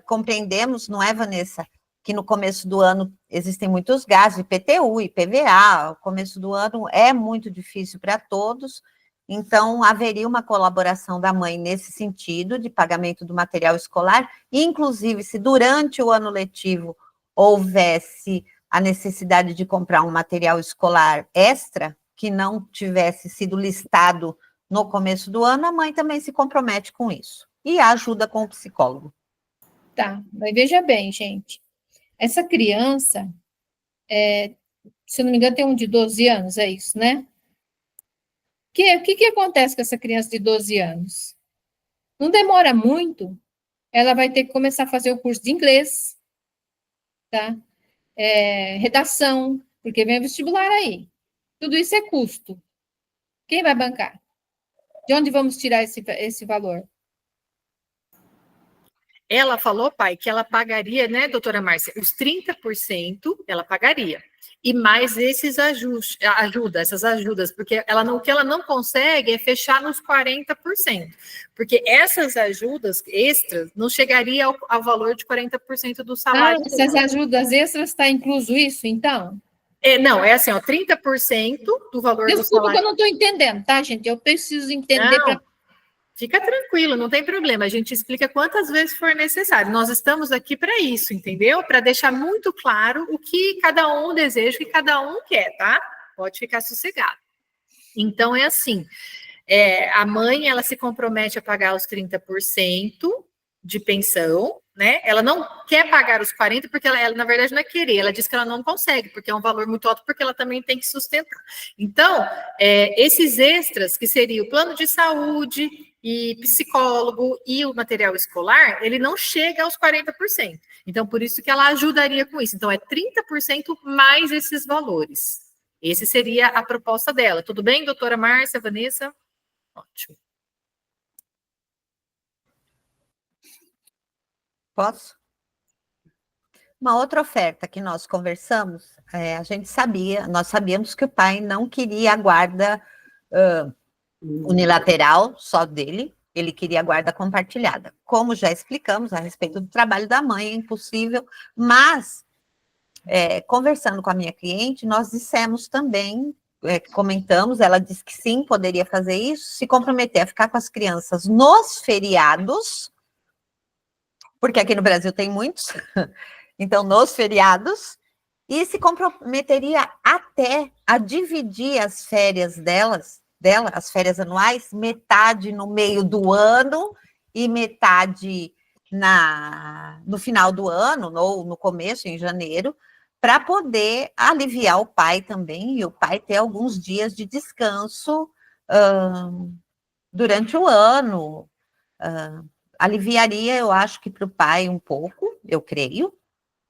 compreendemos, não é, Vanessa, que no começo do ano existem muitos gastos, IPTU, IPVA, o começo do ano é muito difícil para todos, então haveria uma colaboração da mãe nesse sentido, de pagamento do material escolar, inclusive se durante o ano letivo houvesse a necessidade de comprar um material escolar extra, que não tivesse sido listado no começo do ano, a mãe também se compromete com isso, e ajuda com o psicólogo. Tá, mas veja bem, gente, essa criança, se eu não me engano, tem um de 12 anos, é isso, né? O que acontece com essa criança de 12 anos? Não demora muito, ela vai ter que começar a fazer o curso de inglês, tá? Redação, porque vem o vestibular aí. Tudo isso é custo. Quem vai bancar? De onde vamos tirar esse valor? Ela falou, pai, que ela pagaria, né, doutora Márcia, os 30% ela pagaria. E mais esses essas ajudas, porque o que ela não consegue é fechar nos 40%. Porque essas ajudas extras não chegariam ao valor de 40% do salário. Essas ajudas extras está incluso isso, então? Não, é assim, ó, 30% do valor do Desculpa salário. que eu não estou entendendo, tá, gente? Eu preciso entender para. Fica tranquilo, não tem problema. A gente explica quantas vezes for necessário. Nós estamos aqui para isso, entendeu? Para deixar muito claro o que cada um deseja, o que cada um quer, tá? Pode ficar sossegado. Então, é assim, a mãe, ela se compromete a pagar os 30% de pensão, né? Ela não quer pagar os 40% porque ela, na verdade, não é querer. Ela diz que ela não consegue, porque é um valor muito alto, porque ela também tem que sustentar. Então, esses extras, que seria o plano de saúde e psicólogo e o material escolar, ele não chega aos 40%. Então, por isso que ela ajudaria com isso. Então, é 30% mais esses valores. Esse seria a proposta dela. Tudo bem, doutora Márcia, Vanessa? Ótimo. Posso? Uma outra oferta que nós conversamos, nós sabíamos que o pai não queria a guarda unilateral só dele, ele queria a guarda compartilhada. Como já explicamos a respeito do trabalho da mãe, é impossível, mas conversando com a minha cliente, nós dissemos também, comentamos, ela disse que sim, poderia fazer isso, se comprometer a ficar com as crianças nos feriados, porque aqui no Brasil tem muitos, então nos feriados, e se comprometeria até a dividir as férias dela, as férias anuais, metade no meio do ano e metade no final do ano, ou no começo, em janeiro, para poder aliviar o pai também, e o pai ter alguns dias de descanso durante o ano. Aliviaria, eu acho que para o pai um pouco, eu creio,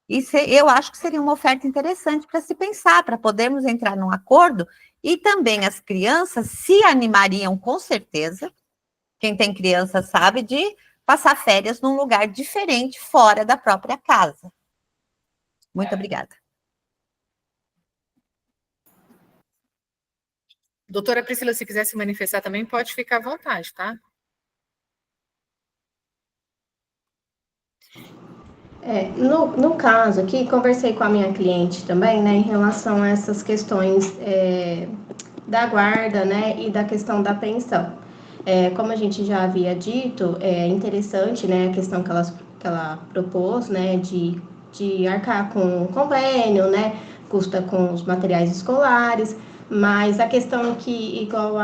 e eu acho que seria uma oferta interessante para se pensar, para podermos entrar num acordo, e também as crianças se animariam com certeza, quem tem criança sabe, de passar férias num lugar diferente, fora da própria casa. Muito obrigada. Doutora Priscila, se quiser se manifestar também, pode ficar à vontade, tá? No caso aqui, conversei com a minha cliente também, né, em relação a essas questões da guarda, né, e da questão da pensão. Como a gente já havia dito, é interessante, né, a questão que ela propôs, né, de arcar com convênio, né, custa com os materiais escolares, mas a questão é que, igual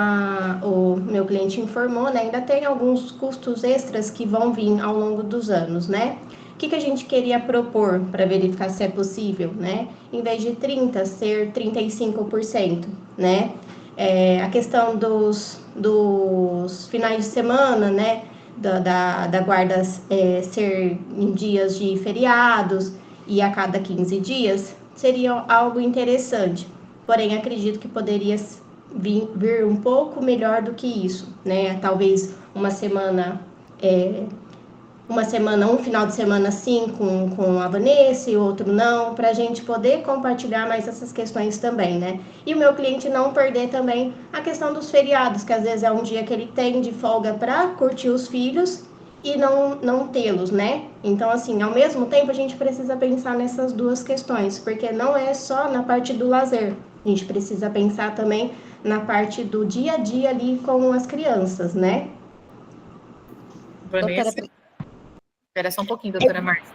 o meu cliente informou, né, ainda tem alguns custos extras que vão vir ao longo dos anos, né? O que a gente queria propor para verificar se é possível, né? Em vez de 30%, ser 35%, né? A questão dos finais de semana, né? Da guarda ser em dias de feriados e a cada 15 dias, seria algo interessante. Porém, acredito que poderia vir um pouco melhor do que isso, né? Talvez uma semana, um final de semana sim com a Vanessa e outro não, para a gente poder compartilhar mais essas questões também, né? E o meu cliente não perder também a questão dos feriados, que às vezes é um dia que ele tem de folga para curtir os filhos e não tê-los, né? Então, assim, ao mesmo tempo a gente precisa pensar nessas duas questões, porque não é só na parte do lazer, a gente precisa pensar também na parte do dia a dia ali com as crianças, né? Vanessa. Espera só um pouquinho, doutora Márcia.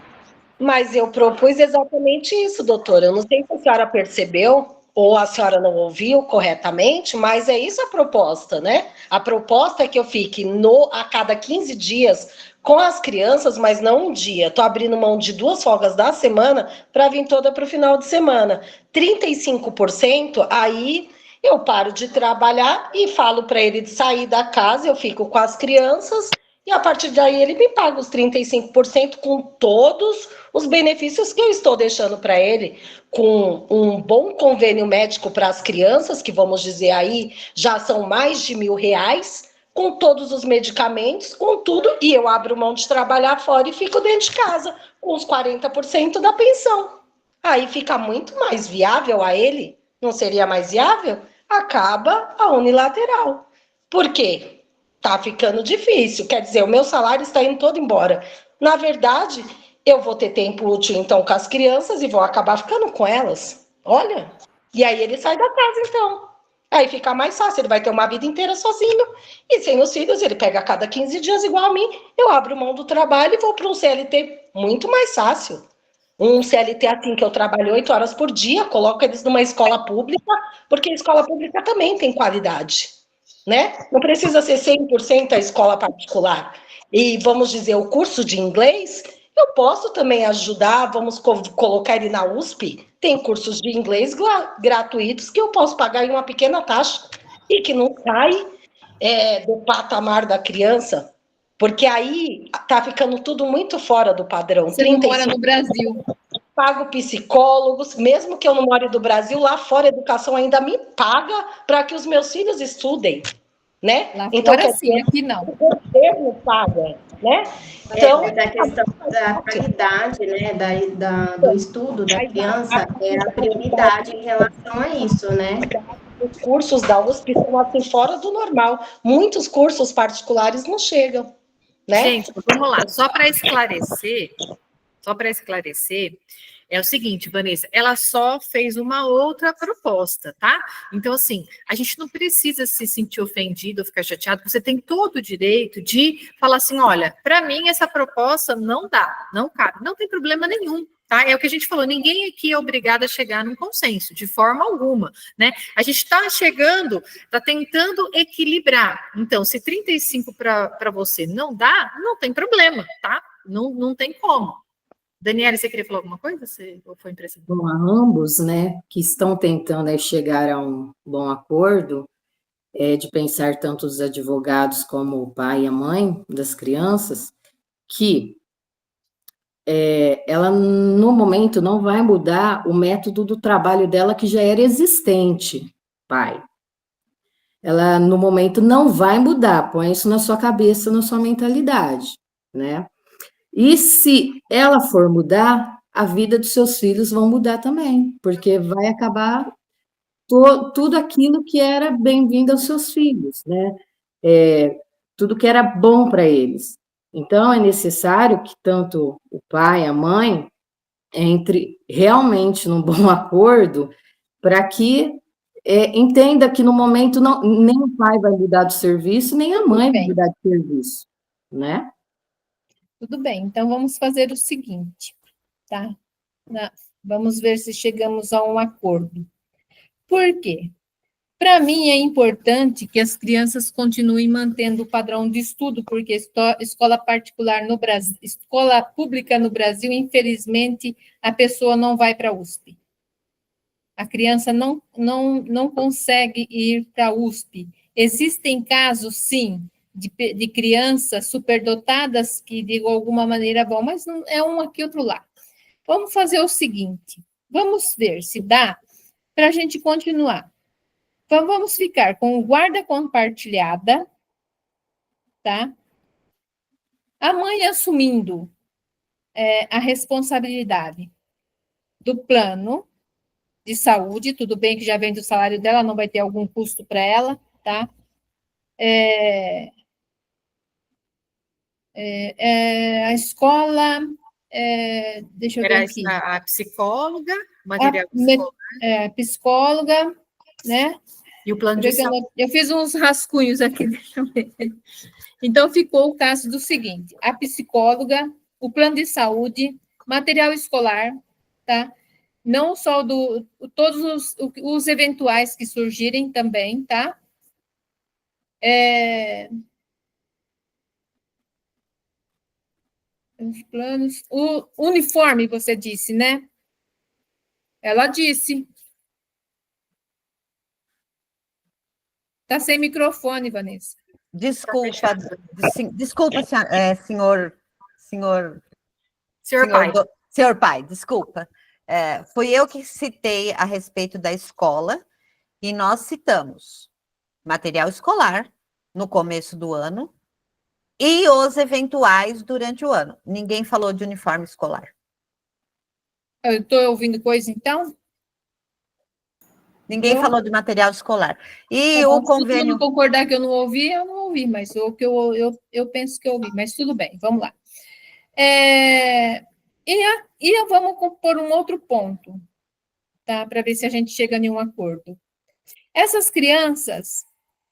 Mas eu propus exatamente isso, doutora. Eu não sei se a senhora percebeu ou a senhora não ouviu corretamente, mas é isso a proposta, né? A proposta é que eu fique a cada 15 dias com as crianças, mas não um dia. Estou abrindo mão de 2 folgas da semana para vir toda para o final de semana. 35%, aí eu paro de trabalhar e falo para ele de sair da casa, eu fico com as crianças. E a partir daí ele me paga os 35% com todos os benefícios que eu estou deixando para ele, com um bom convênio médico para as crianças, que vamos dizer aí, já são mais de R$1.000, com todos os medicamentos, com tudo, e eu abro mão de trabalhar fora e fico dentro de casa, com os 40% da pensão. Aí fica muito mais viável a ele, não seria mais viável? Acaba a unilateral. Por quê? Tá ficando difícil, quer dizer, o meu salário está indo todo embora. Na verdade, eu vou ter tempo útil, então, com as crianças e vou acabar ficando com elas. Olha. E aí ele sai da casa, então. Aí fica mais fácil, ele vai ter uma vida inteira sozinho. E sem os filhos, ele pega a cada 15 dias igual a mim. Eu abro mão do trabalho e vou para um CLT muito mais fácil. Um CLT assim, que eu trabalho 8 horas por dia, coloco eles numa escola pública, porque a escola pública também tem qualidade, né? Não precisa ser 100% a escola particular. E, vamos dizer, o curso de inglês, eu posso também ajudar, vamos colocar ele na USP, tem cursos de inglês gratuitos que eu posso pagar em uma pequena taxa e que não sai do patamar da criança, porque aí tá ficando tudo muito fora do padrão. Você não mora no Brasil. Pago psicólogos, mesmo que eu não more do Brasil, lá fora a educação ainda me paga para que os meus filhos estudem, né? Lá então, fora sim, aqui não. O governo paga, né? Então, mas a questão da qualidade, né, do estudo da criança é a prioridade em relação a isso, né? Os cursos da USP são assim fora do normal. Muitos cursos particulares não chegam, né? Gente, vamos lá, só para esclarecer, é o seguinte, Vanessa, ela só fez uma outra proposta, tá? Então, assim, a gente não precisa se sentir ofendido ou ficar chateado, você tem todo o direito de falar assim, olha, para mim essa proposta não dá, não cabe, não tem problema nenhum, tá? É o que a gente falou, ninguém aqui é obrigado a chegar num consenso, de forma alguma, né? A gente está chegando, está tentando equilibrar. Então, se 35 para você não dá, não tem problema, tá? Não tem como. Daniela, você queria falar alguma coisa? Ou foi impressão? Bom, a ambos, né, que estão tentando chegar a um bom acordo, de pensar tanto os advogados como o pai e a mãe das crianças, que ela, no momento, não vai mudar o método do trabalho dela, que já era existente, pai. Ela, no momento, não vai mudar, põe isso na sua cabeça, na sua mentalidade, né? E se ela for mudar, a vida dos seus filhos vão mudar também, porque vai acabar tudo aquilo que era bem-vindo aos seus filhos, né? Tudo que era bom para eles. Então, é necessário que tanto o pai, a mãe, entre realmente num bom acordo, para que entenda que no momento não, nem o pai vai mudar do serviço, nem a mãe vai mudar de serviço, né? Tudo bem, então vamos fazer o seguinte, tá? Vamos ver se chegamos a um acordo. Por quê? Para mim é importante que as crianças continuem mantendo o padrão de estudo, porque escola particular no Brasil, escola pública no Brasil, infelizmente, a pessoa não vai para a USP. A criança não consegue ir para a USP. Existem casos, sim, de crianças superdotadas que, de alguma maneira, vão, mas não é um aqui, outro lá. Vamos fazer o seguinte, vamos ver se dá para a gente continuar. Então, vamos ficar com guarda compartilhada, tá? A mãe assumindo a responsabilidade do plano de saúde, tudo bem que já vem do salário dela, não vai ter algum custo para ela, tá? A escola, deixa eu ver aqui. A psicóloga, material psicóloga, né? E o plano de saúde. Eu fiz uns rascunhos aqui, deixa eu ver. Então, ficou o caso do seguinte, a psicóloga, o plano de saúde, material escolar, tá? Não só todos os eventuais que surgirem também, tá? Os planos, o uniforme, você disse, né? Ela disse. Está sem microfone, Vanessa. Desculpa, senhor pai, desculpa. Fui eu que citei a respeito da escola e nós citamos material escolar no começo do ano e os eventuais durante o ano. Ninguém falou de uniforme escolar. Eu estou ouvindo coisa, então? Ninguém falou de material escolar. E o convênio... Se eu não concordar que eu não ouvi, mas o que eu penso que eu ouvi, mas tudo bem, vamos lá. E vamos pôr um outro ponto, tá? Para ver se a gente chega em um acordo. Essas crianças,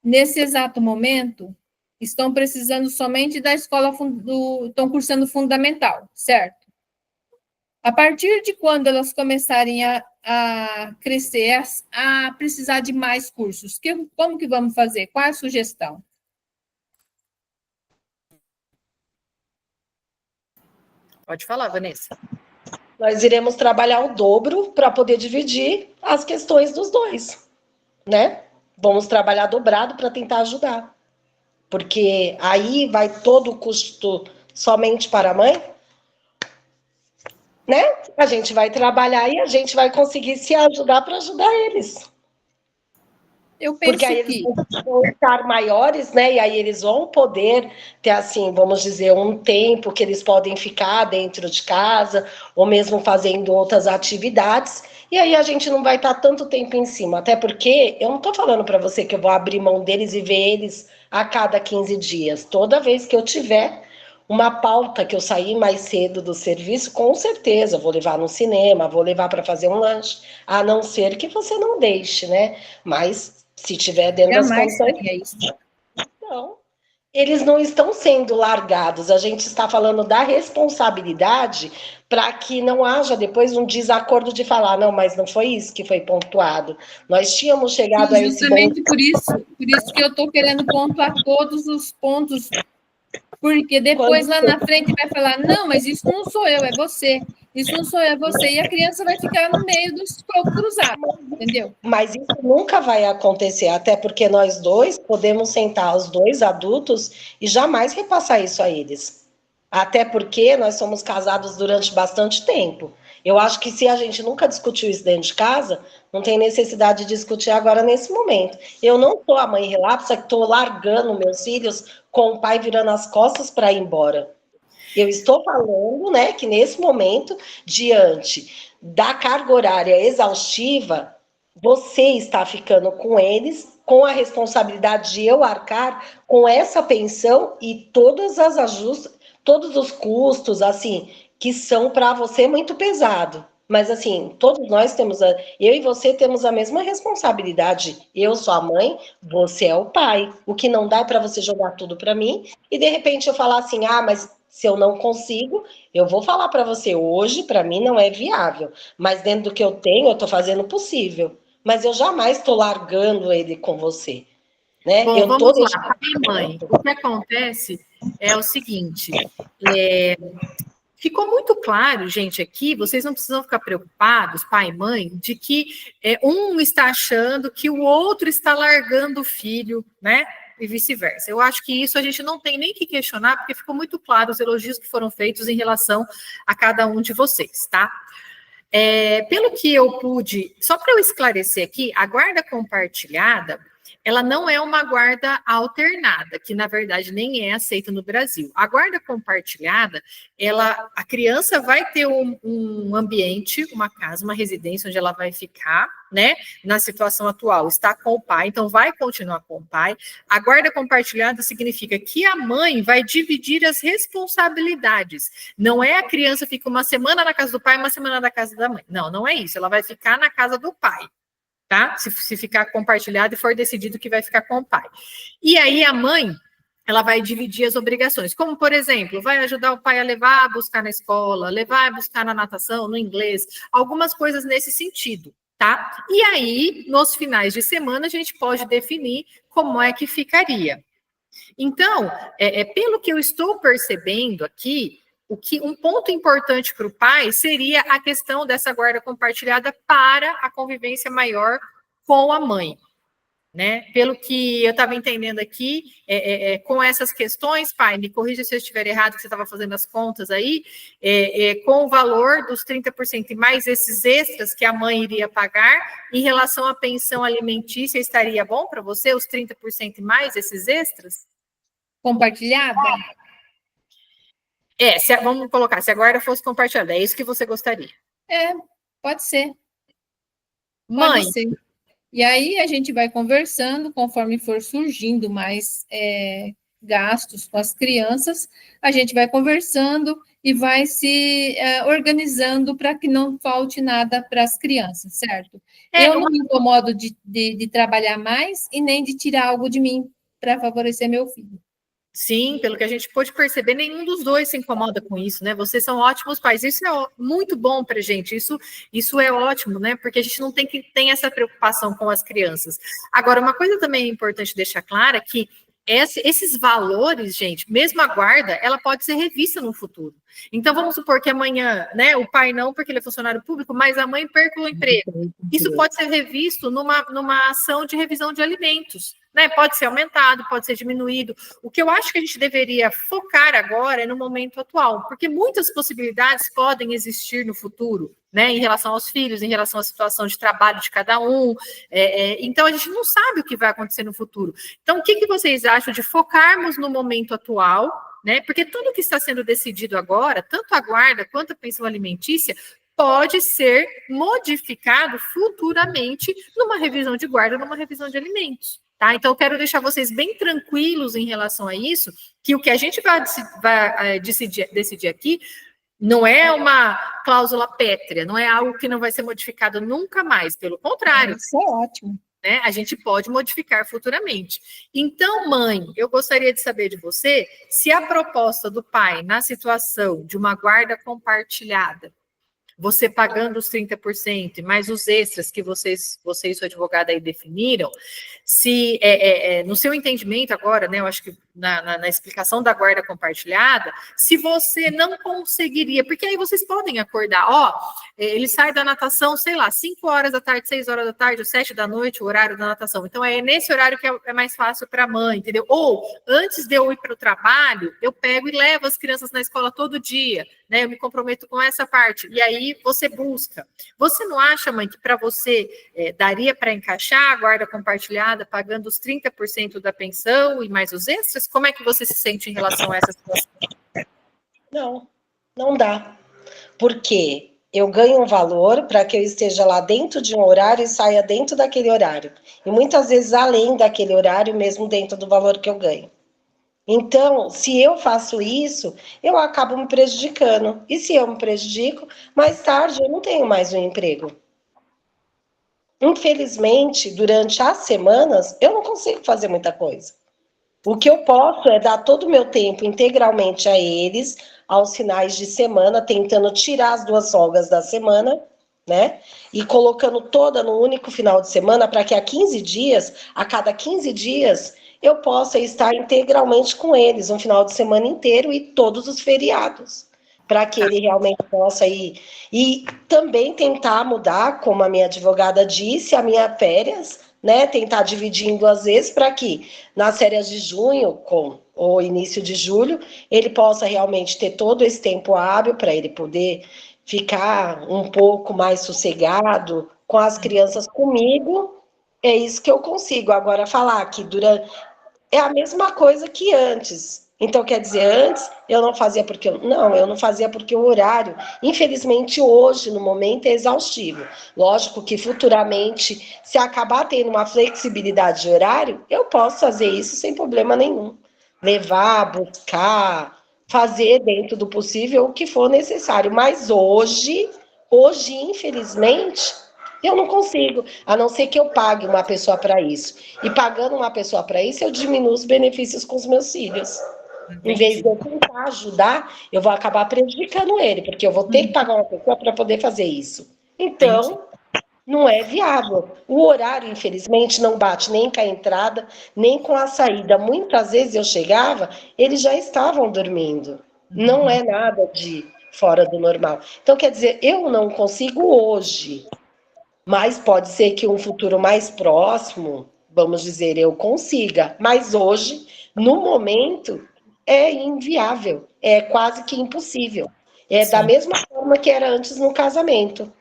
nesse exato momento, estão precisando somente da escola, estão cursando fundamental, certo? A partir de quando elas começarem a crescer, a precisar de mais cursos, como que vamos fazer? Qual é a sugestão? Pode falar, Vanessa. Nós iremos trabalhar o dobro para poder dividir as questões dos dois, né? Vamos trabalhar dobrado para tentar ajudar. Porque aí vai todo o custo somente para a mãe, né? A gente vai trabalhar e a gente vai conseguir se ajudar para ajudar eles. Eu penso porque aí que... eles vão estar maiores, né? E aí eles vão poder ter, assim, vamos dizer, um tempo que eles podem ficar dentro de casa, ou mesmo fazendo outras atividades. E aí a gente não vai estar tanto tempo em cima. Até porque eu não estou falando para você que eu vou abrir mão deles e ver eles a cada 15 dias. Toda vez que eu tiver uma pauta que eu sair mais cedo do serviço, com certeza, vou levar no cinema, vou levar para fazer um lanche, a não ser que você não deixe, né? Mas se tiver dentro das condições. Então, eles não estão sendo largados. A gente está falando da responsabilidade para que não haja depois um desacordo de falar, não, mas não foi isso que foi pontuado. Nós tínhamos chegado a esse justamente por isso que eu estou querendo pontuar todos os pontos, porque depois lá na frente vai falar, não, mas isso não sou eu, é você. Isso não sou eu, é você. E a criança vai ficar no meio do escopo cruzado, entendeu? Mas isso nunca vai acontecer, até porque nós dois podemos sentar, os dois adultos, e jamais repassar isso a eles. Até porque nós somos casados durante bastante tempo. Eu acho que se a gente nunca discutiu isso dentro de casa, não tem necessidade de discutir agora nesse momento. Eu não sou a mãe relapsa que estou largando meus filhos com o pai virando as costas para ir embora. Eu estou falando, né, que nesse momento, diante da carga horária exaustiva, você está ficando com eles, com a responsabilidade de eu arcar com essa pensão e todas as ajustes, todos os custos, assim, que são para você muito pesado. Mas, assim, todos nós temos, eu e você temos a mesma responsabilidade. Eu sou a mãe, você é o pai. O que não dá é para você jogar tudo para mim e, de repente, eu falar assim, ah, mas se eu não consigo, eu vou falar para você, hoje, para mim, não é viável. Mas dentro do que eu tenho, eu estou fazendo o possível. Mas eu jamais estou largando ele com você. Né? Bom, eu vamos lá, pai e mãe. O que acontece é o seguinte, ficou muito claro, gente, aqui, vocês não precisam ficar preocupados, pai e mãe, de que um está achando que o outro está largando o filho, né? E vice-versa. Eu acho que isso a gente não tem nem que questionar, porque ficou muito claro os elogios que foram feitos em relação a cada um de vocês, tá? Pelo que eu pude, só para eu esclarecer aqui, a guarda compartilhada, ela não é uma guarda alternada, que na verdade nem é aceita no Brasil. A guarda compartilhada, a criança vai ter um ambiente, uma casa, uma residência onde ela vai ficar, né? Na situação atual, está com o pai, então vai continuar com o pai. A guarda compartilhada significa que a mãe vai dividir as responsabilidades. Não é a criança fica uma semana na casa do pai, uma semana na casa da mãe. Não, não é isso. Ela vai ficar na casa do pai. Tá? Se ficar compartilhado e for decidido que vai ficar com o pai. E aí a mãe, ela vai dividir as obrigações, como, por exemplo, vai ajudar o pai a levar a buscar na escola, levar a buscar na natação, no inglês, algumas coisas nesse sentido, tá? E aí, nos finais de semana, a gente pode definir como é que ficaria. Então, pelo que eu estou percebendo aqui, um ponto importante para o pai seria a questão dessa guarda compartilhada para a convivência maior com a mãe, né? Pelo que eu estava entendendo aqui, com essas questões, pai, me corrija se eu estiver errado, que você estava fazendo as contas aí, com o valor dos 30% e mais esses extras que a mãe iria pagar, em relação à pensão alimentícia, estaria bom para você, os 30% e mais esses extras? Compartilhada? Vamos colocar, se a guarda fosse compartilhada, é isso que você gostaria? Pode ser. Mãe. Pode ser. E aí a gente vai conversando, conforme for surgindo mais gastos com as crianças, a gente vai conversando e vai se organizando para que não falte nada para as crianças, certo? Eu não me incomodo de trabalhar mais e nem de tirar algo de mim para favorecer meu filho. Sim, pelo que a gente pôde perceber, nenhum dos dois se incomoda com isso, né? Vocês são ótimos pais, isso é muito bom para a gente, isso é ótimo, né? Porque a gente não tem essa preocupação com as crianças. Agora, uma coisa também importante deixar clara é que esses valores, gente, mesmo a guarda, ela pode ser revista no futuro. Então, vamos supor que amanhã, né, o pai não, porque ele é funcionário público, mas a mãe perca o emprego. Isso pode ser revisto numa ação de revisão de alimentos, né? Pode ser aumentado, pode ser diminuído. O que eu acho que a gente deveria focar agora é no momento atual, porque muitas possibilidades podem existir no futuro, né, em relação aos filhos, em relação à situação de trabalho de cada um. Então, a gente não sabe o que vai acontecer no futuro. Então, o que vocês acham de focarmos no momento atual, né? Porque tudo que está sendo decidido agora, tanto a guarda quanto a pensão alimentícia, pode ser modificado futuramente numa revisão de guarda, numa revisão de alimentos. Tá? Então, eu quero deixar vocês bem tranquilos em relação a isso, que o que a gente vai decidir aqui não é uma cláusula pétrea, não é algo que não vai ser modificado nunca mais, pelo contrário. Isso é ótimo. Né? A gente pode modificar futuramente. Então, mãe, eu gostaria de saber de você se a proposta do pai na situação de uma guarda compartilhada, você pagando os 30%, mais os extras que você e sua advogada aí definiram, se, no seu entendimento agora, né, eu acho que na explicação da guarda compartilhada, se você não conseguiria, porque aí vocês podem acordar, ele sai da natação, sei lá, 5 horas da tarde, 6 horas da tarde, ou 7 da noite, o horário da natação, então é nesse horário que é mais fácil para a mãe, entendeu? Ou, antes de eu ir para o trabalho, eu pego e levo as crianças na escola todo dia, né, eu me comprometo com essa parte, e aí você busca. Você não acha, mãe, que para você daria para encaixar a guarda compartilhada pagando os 30% da pensão e mais os extras? Como é que você se sente em relação a essa situação? Não dá. Porque eu ganho um valor para que eu esteja lá dentro de um horário e saia dentro daquele horário. E muitas vezes além daquele horário, mesmo dentro do valor que eu ganho. Então, se eu faço isso, eu acabo me prejudicando. E se eu me prejudico, mais tarde eu não tenho mais um emprego. Infelizmente, durante as semanas, eu não consigo fazer muita coisa. O que eu posso é dar todo o meu tempo integralmente a eles, aos finais de semana, tentando tirar as 2 folgas da semana, né? E colocando toda no único final de semana, para que a cada 15 dias, eu possa estar integralmente com eles, um final de semana inteiro e todos os feriados, para que ele realmente possa ir. E também tentar mudar, como a minha advogada disse, a minha férias, né? Tentar dividir em 2 vezes, para que nas férias de junho, com o início de julho, ele possa realmente ter todo esse tempo hábil para ele poder ficar um pouco mais sossegado com as crianças comigo. É isso que eu consigo. Agora, falar que é a mesma coisa que antes. Então, quer dizer, antes eu não fazia porque eu não fazia porque o horário, infelizmente, hoje, no momento, é exaustivo. Lógico que futuramente, se acabar tendo uma flexibilidade de horário, eu posso fazer isso sem problema nenhum. Levar, buscar, fazer dentro do possível o que for necessário. Mas hoje, infelizmente, eu não consigo, a não ser que eu pague uma pessoa para isso. E pagando uma pessoa para isso, eu diminuo os benefícios com os meus filhos. Em vez de eu tentar ajudar, eu vou acabar prejudicando ele, porque eu vou ter que pagar uma pessoa para poder fazer isso. Então, não é viável. O horário, infelizmente, não bate nem com a entrada, nem com a saída. Muitas vezes eu chegava, eles já estavam dormindo. Não é nada de fora do normal. Então, quer dizer, eu não consigo hoje, mas pode ser que um futuro mais próximo, vamos dizer, eu consiga. Mas hoje, no momento, é inviável. É quase que impossível. É Sim. Da mesma forma que era antes no casamento.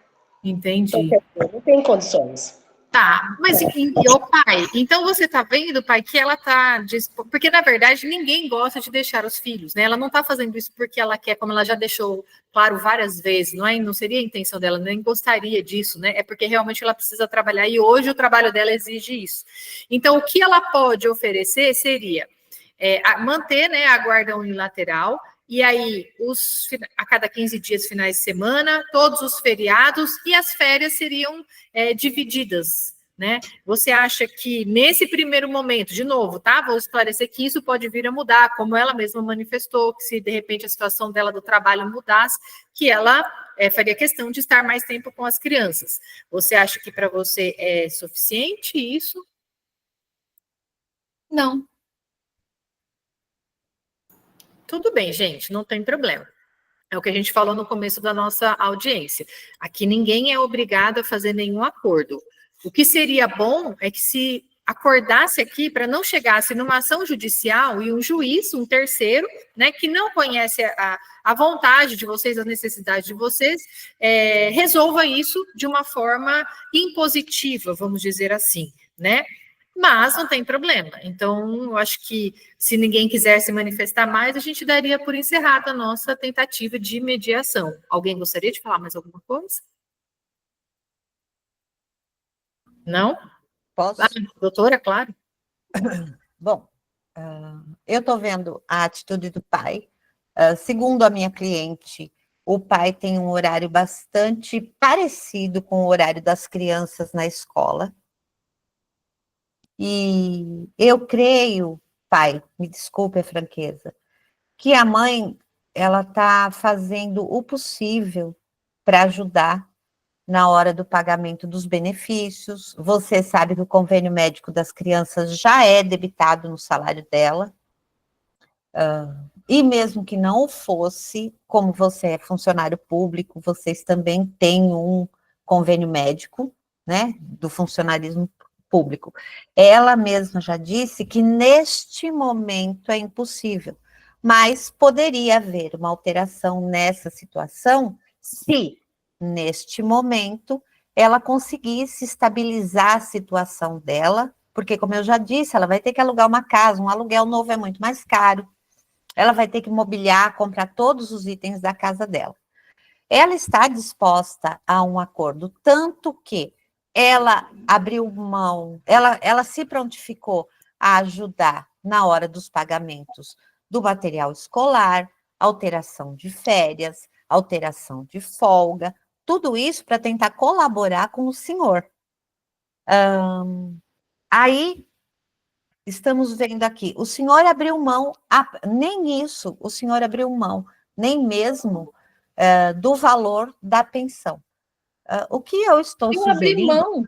Entendi. Então, não tem condições. Tá, mas ô pai, então você tá vendo, pai, que ela tá... Porque, na verdade, ninguém gosta de deixar os filhos, né? Ela não tá fazendo isso porque ela quer, como ela já deixou claro várias vezes, não seria a intenção dela, nem gostaria disso, né? É porque realmente ela precisa trabalhar e hoje o trabalho dela exige isso. Então, o que ela pode oferecer seria manter, né, a guarda unilateral, e aí a cada 15 dias, finais de semana, todos os feriados e as férias seriam divididas, né? Você acha que nesse primeiro momento, de novo, tá? Vou esclarecer que isso pode vir a mudar, como ela mesma manifestou, que se de repente a situação dela do trabalho mudasse, que ela faria questão de estar mais tempo com as crianças. Você acha que para você é suficiente isso? Não. Tudo bem, gente, não tem problema. É o que a gente falou no começo da nossa audiência. Aqui ninguém é obrigado a fazer nenhum acordo. O que seria bom é que se acordasse aqui para não chegasse numa ação judicial e um juiz, um terceiro, né, que não conhece a vontade de vocês, as necessidades de vocês, resolva isso de uma forma impositiva, vamos dizer assim, né? Mas não tem problema. Então, eu acho que se ninguém quiser se manifestar mais, a gente daria por encerrada a nossa tentativa de mediação. Alguém gostaria de falar mais alguma coisa? Não? Posso? Doutora, claro. Bom, eu estou vendo a atitude do pai. Segundo a minha cliente, o pai tem um horário bastante parecido com o horário das crianças na escola. E eu creio, pai, me desculpe a franqueza, que a mãe, ela está fazendo o possível para ajudar na hora do pagamento dos benefícios. Você sabe que o convênio médico das crianças já é debitado no salário dela. E mesmo que não o fosse, como você é funcionário público, vocês também têm um convênio médico, né, do funcionarismo público. Ela mesma já disse que neste momento é impossível, mas poderia haver uma alteração nessa situação se, neste momento, ela conseguisse estabilizar a situação dela, porque, como eu já disse, ela vai ter que alugar uma casa, um aluguel novo é muito mais caro, ela vai ter que mobiliar, comprar todos os itens da casa dela. Ela está disposta a um acordo, tanto que ela abriu mão, ela se prontificou a ajudar na hora dos pagamentos do material escolar, alteração de férias, alteração de folga, tudo isso para tentar colaborar com o senhor. Aí, estamos vendo aqui, o senhor abriu mão, nem isso o senhor abriu mão, nem mesmo do valor da pensão. O que eu estou sugerindo... Eu abri mão.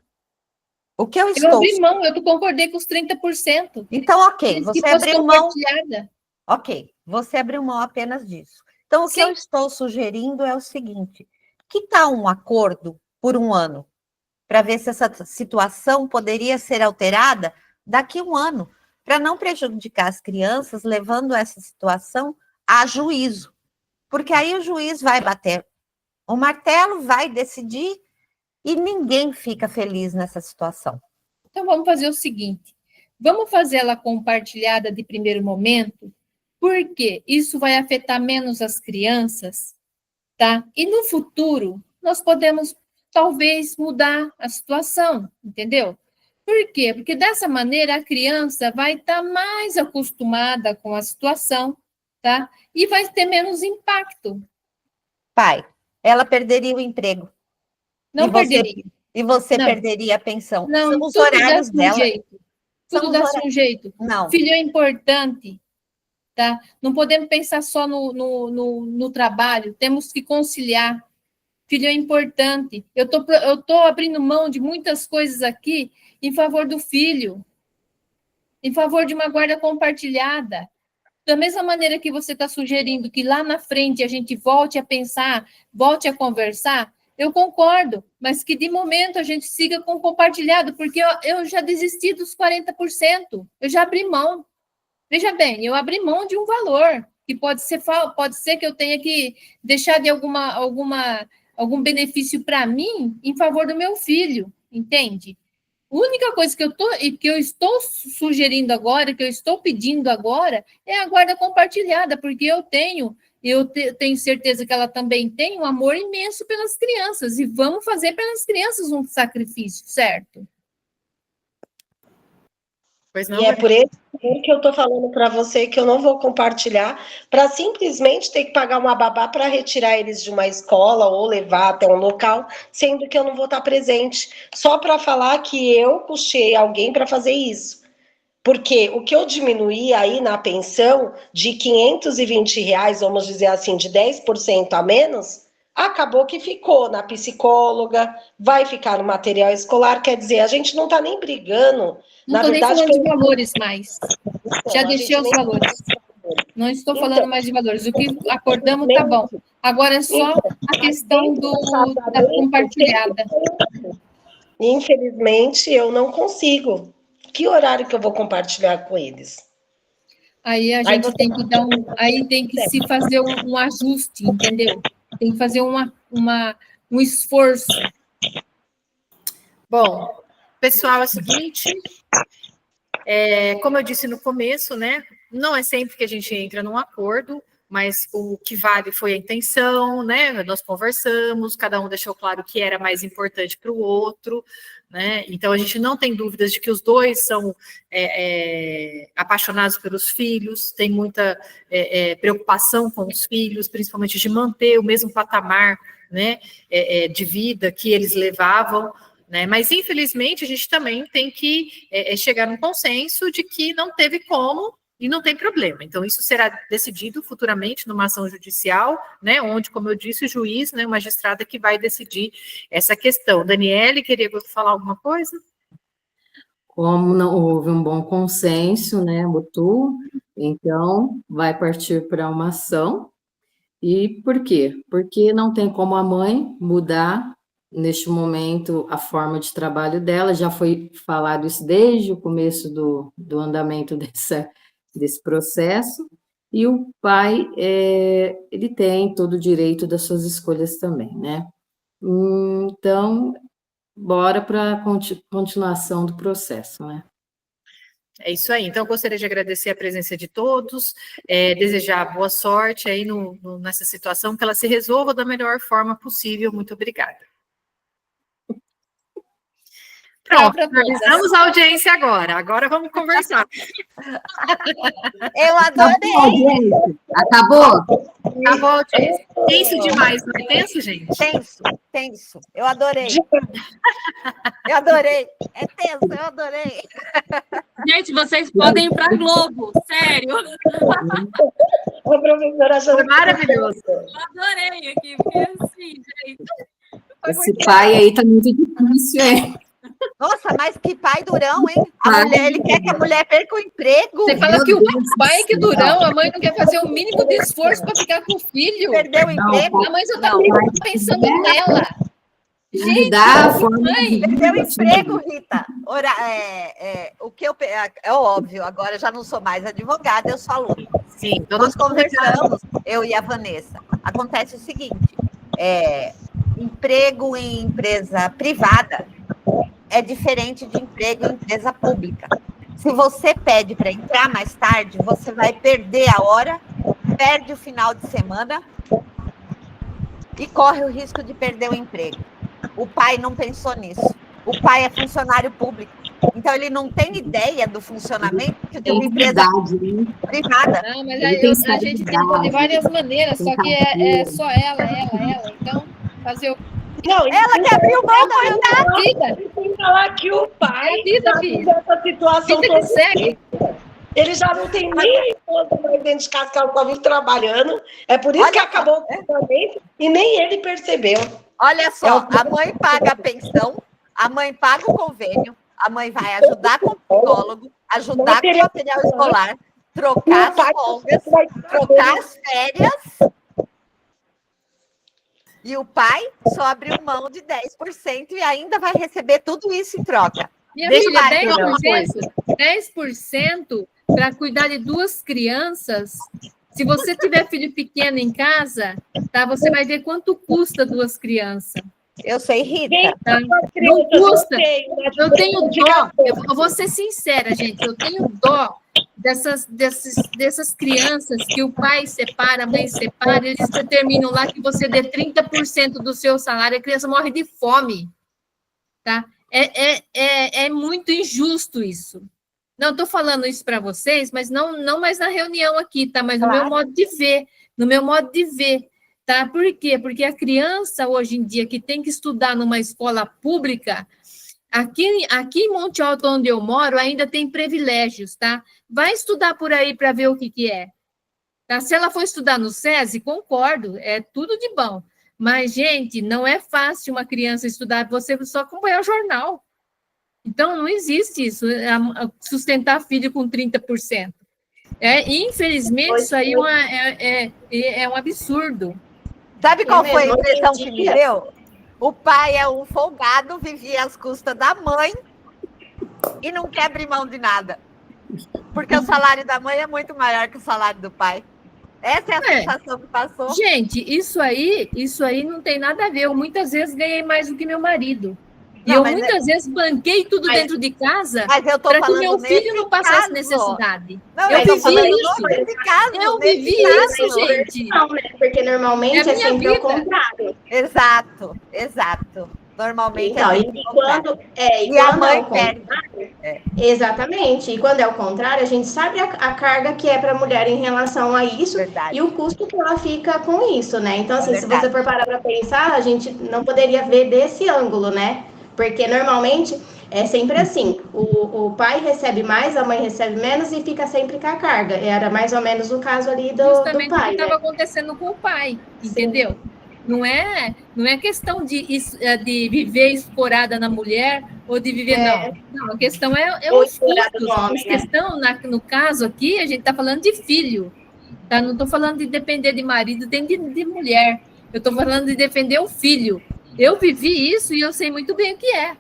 O que eu abri mão, eu concordei com os 30%. Então, ok, você abriu mão... Ok, você abriu mão apenas disso. Então, o que eu estou sugerindo é o seguinte, que tal um acordo por um ano, para ver se essa situação poderia ser alterada daqui a um ano, para não prejudicar as crianças, levando essa situação a juízo. Porque aí o juiz vai bater o martelo, vai decidir, e ninguém fica feliz nessa situação. Então, vamos fazer o seguinte, vamos fazer ela compartilhada de primeiro momento, porque isso vai afetar menos as crianças, tá? E no futuro, nós podemos, talvez, mudar a situação, entendeu? Por quê? Porque dessa maneira a criança vai estar mais acostumada com a situação, tá? E vai ter menos impacto. Pai, ela perderia o emprego. Não perderia. E você perderia a pensão. Não, são os horários dela. Tudo dá-se um jeito. Não. Filho é importante, tá? Não podemos pensar só no trabalho, temos que conciliar. Filho é importante. Eu tô abrindo mão de muitas coisas aqui em favor do filho, em favor de uma guarda compartilhada. Da mesma maneira que você está sugerindo que lá na frente a gente volte a pensar, volte a conversar, eu concordo, mas que de momento a gente siga com compartilhado, porque eu já desisti dos 40%, eu já abri mão. Veja bem, eu abri mão de um valor, que pode ser que eu tenha que deixar de algum benefício para mim em favor do meu filho, entende? A única coisa que eu estou sugerindo agora, que eu estou pedindo agora, é a guarda compartilhada, porque eu tenho certeza que ela também tem um amor imenso pelas crianças, e vamos fazer pelas crianças um sacrifício, certo? Pois não, E é por esse motivo que eu estou falando para você que eu não vou compartilhar, para simplesmente ter que pagar uma babá para retirar eles de uma escola ou levar até um local, sendo que eu não vou estar presente, só para falar que eu puxei alguém para fazer isso. Porque o que eu diminuí aí na pensão de R$ 520, vamos dizer assim, de 10% a menos, acabou que ficou na psicóloga, vai ficar no material escolar, quer dizer, a gente não está nem brigando. Não Na estou nem verdade, falando de valores mais. então, Já a deixei gente os nem- valores. Não estou falando Então, mais de valores. O que acordamos tá bom. Agora é só a questão da compartilhada. Infelizmente, eu não consigo. Que horário que eu vou compartilhar com eles? Aí a gente tem que dar aí tem que se fazer um ajuste, entendeu? Tem que fazer um esforço. Bom, pessoal, é o seguinte, como eu disse no começo, né, não é sempre que a gente entra num acordo, mas o que vale foi a intenção, né, nós conversamos, cada um deixou claro o que era mais importante para o outro, né, então a gente não tem dúvidas de que os dois são apaixonados pelos filhos, tem muita preocupação com os filhos, principalmente de manter o mesmo patamar, né, de vida que eles levavam, né? Mas, infelizmente, a gente também tem que chegar num consenso de que não teve como e não tem problema. Então, isso será decidido futuramente numa ação judicial, né? Onde, como eu disse, o juiz, né, o magistrado que vai decidir essa questão. Daniele, queria falar alguma coisa? Como não houve um bom consenso, né, mútuo, então vai partir para uma ação. E por quê? Porque não tem como a mãe mudar neste momento a forma de trabalho dela, já foi falado isso desde o começo do andamento desse processo, e o pai, ele tem todo o direito das suas escolhas também, né? Então, bora para a continuação do processo, né? É isso aí. Então, eu gostaria de agradecer a presença de todos, desejar boa sorte aí nessa situação, que ela se resolva da melhor forma possível. Muito obrigada. Pronto, finalizamos a audiência agora. Agora vamos conversar. Eu adorei. Acabou? Acabou a audiência. Tenso demais, não é tenso, gente? Tenso. Eu adorei. Eu adorei. É tenso, eu adorei. Gente, vocês podem ir para a Globo, sério. A professora Foi maravilhoso. Eu adorei aqui, porque assim, gente. Esse pai aí tá muito difícil, hein? Nossa, mas que pai durão, hein? Ele quer que a mulher perca o emprego. Você fala que o pai que durão, a mãe não quer fazer o mínimo de esforço para ficar com o filho. Perdeu o emprego. A mãe só está pensando nela. Gente, perdeu o emprego, Rita. O que é óbvio, agora eu já não sou mais advogada, eu sou aluna. Sim, nós conversamos, eu e a Vanessa. Acontece o seguinte: emprego em empresa privada é diferente de emprego em empresa pública. Se você pede para entrar mais tarde, você vai perder a hora, perde o final de semana e corre o risco de perder o emprego. O pai não pensou nisso. O pai é funcionário público. Então, ele não tem ideia do funcionamento de uma empresa privada. Não, mas a gente tem de várias maneiras, só que é só ela. Então, fazer o... Não, ela que abriu mão da vida. Tem que falar que o pai essa situação toda. Segue. Ele já não tem nem a esposa mais dentro de casa, que ela só vive trabalhando. É por isso que acabou o casamento e nem ele percebeu. Olha só, a mãe paga a pensão, a mãe paga o convênio, a mãe vai ajudar com o psicólogo, ajudar com o material escolar, trocar as folgas, trocar as férias. E o pai só abriu mão de 10% e ainda vai receber tudo isso em troca. Minha filha, 10% para cuidar de 2 crianças. Se você tiver filho pequeno em casa, tá, você vai ver quanto custa 2 crianças. Eu sei, Rita. Tá? Não custa. Eu tenho dó. Eu vou ser sincera, gente. Eu tenho dó dessas crianças que o pai separa, a mãe separa, eles determinam lá que você dê 30% do seu salário, a criança morre de fome. Tá? É muito injusto isso. Não, estou falando isso para vocês, mas não mais na reunião aqui, tá? Mas no Claro. meu modo de ver, no meu modo de ver, tá? Por quê? Porque a criança, hoje em dia, que tem que estudar numa escola pública, aqui em Monte Alto, onde eu moro, ainda tem privilégios, tá? Vai estudar por aí para ver o que é. Tá? Se ela for estudar no SESI, concordo, é tudo de bom. Mas, gente, não é fácil uma criança estudar, você só acompanhar o jornal. Então, não existe isso, sustentar filho com 30%. Infelizmente, isso aí é um absurdo. Sabe qual foi a mesmo, impressão hoje que em me dia- deu? O pai é um folgado, vivia às custas da mãe e não quer abrir mão de nada. Porque o salário da mãe é muito maior que o salário do pai. Essa é a sensação que passou. Gente, isso aí não tem nada a ver. Eu muitas vezes ganhei mais do que meu marido. E Não, eu mas muitas vezes banquei tudo dentro de casa Mas eu tô para que falando meu filho nesse não passasse caso. necessidade. Não, Eu eu tô vivi falando isso. nesse caso. Eu nesse vivi caso. isso, gente. Não, né? Porque normalmente É a é minha sempre vida. o contrário. Exato. Normalmente Então, é e sempre o contrário. quando, E a quando é mãe o contrário, exatamente. E quando é o contrário, a gente sabe a carga que é para a mulher em relação a isso Verdade. e o custo que ela fica com isso, né? Então, assim, se verdade. você for parar para pensar, a gente não poderia ver desse ângulo, né? Porque normalmente é sempre assim: o pai recebe mais, a mãe recebe menos e fica sempre com a carga. Era mais ou menos o caso ali do Justamente o que pai, estava né? acontecendo com o pai, entendeu? Não é questão de viver escorada na mulher ou de viver, não. A questão é Ou os explorado custos. no homem, A questão, no caso aqui, a gente está falando de filho, tá? Não estou falando de depender de marido, nem de mulher. Eu estou falando de defender o filho. Eu vivi isso e eu sei muito bem o que é.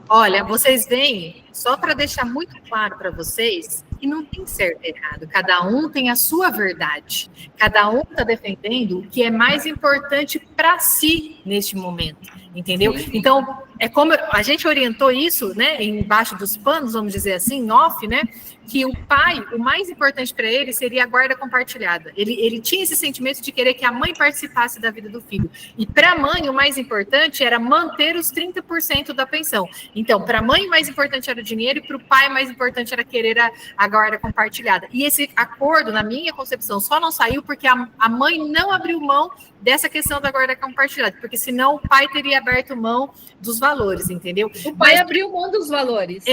Olha, vocês veem, só para deixar muito claro para vocês, que não tem certo e errado, cada um tem a sua verdade, cada um está defendendo o que é mais importante para si neste momento, entendeu? Sim. Então, é como a gente orientou isso, né, embaixo dos panos, vamos dizer assim, em off, né, que o pai, o mais importante para ele seria a guarda compartilhada. Ele tinha esse sentimento de querer que a mãe participasse da vida do filho. E para a mãe, o mais importante era manter os 30% da pensão. Então, para a mãe, o mais importante era o dinheiro, e para o pai, o mais importante era querer a guarda compartilhada. E esse acordo, na minha concepção, só não saiu porque a mãe não abriu mão dessa questão da guarda compartilhada, porque senão o pai teria aberto mão dos valores, entendeu? O pai abriu mão dos valores.